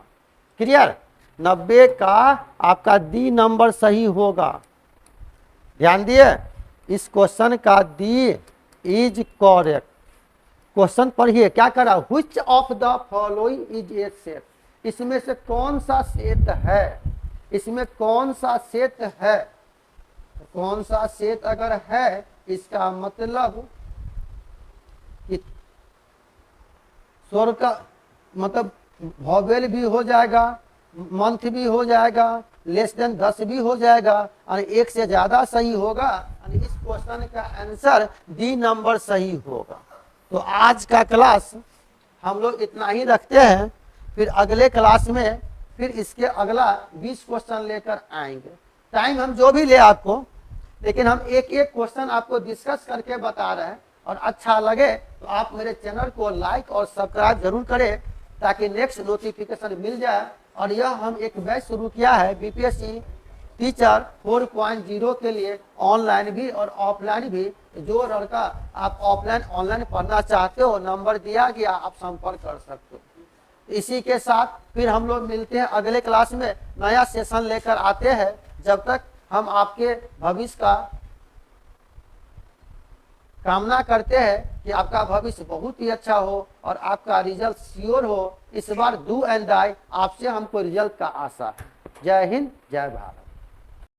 क्लियर, 90 का आपका डी नंबर सही होगा। ध्यान दिए, इस क्वेश्चन का डी इज करेक्ट। क्वेश्चन पढ़िए क्या करा, which of the following is a set, इसमें से कौन सा सेट है, इसमें कौन सा सेट है। कौन सा सेट अगर है, इसका मतलब स्वर का मतलब वोवेल भी हो जाएगा, मंथ भी हो जाएगा, लेस देन 10 भी हो जाएगा, और एक से ज्यादा सही होगा, यानी इस क्वेश्चन का आंसर डी नंबर सही होगा। तो आज का क्लास हम लोग इतना ही रखते हैं, फिर अगले क्लास में फिर इसके अगला 20 क्वेश्चन लेकर आएंगे। टाइम हम जो भी ले आपको, लेकिन हम एक एक क्वेश्चन आपको डिस्कस करके बता रहे हैं। और अच्छा लगे तो आप मेरे चैनल को लाइक और सब्सक्राइब जरूर करें, ताकि नेक्स्ट नोटिफिकेशन मिल जाए। और यह हम एक बैच शुरू किया है बीपीएससी टीचर 4.0 के लिए, ऑनलाइन भी और ऑफलाइन भी। जो लड़का आप ऑफलाइन ऑनलाइन पढ़ना चाहते हो, नंबर दिया गया, आप संपर्क कर सकते हो। इसी के साथ फिर हम लोग मिलते हैं अगले क्लास में, नया सेशन लेकर आते हैं। जब तक हम आपके भविष्य का कामना करते हैं कि आपका भविष्य बहुत ही अच्छा हो और आपका रिजल्ट श्योर हो। इस बार डू एंड डाई, आपसे हमको रिजल्ट का आशा है। जय हिंद, जय भारत।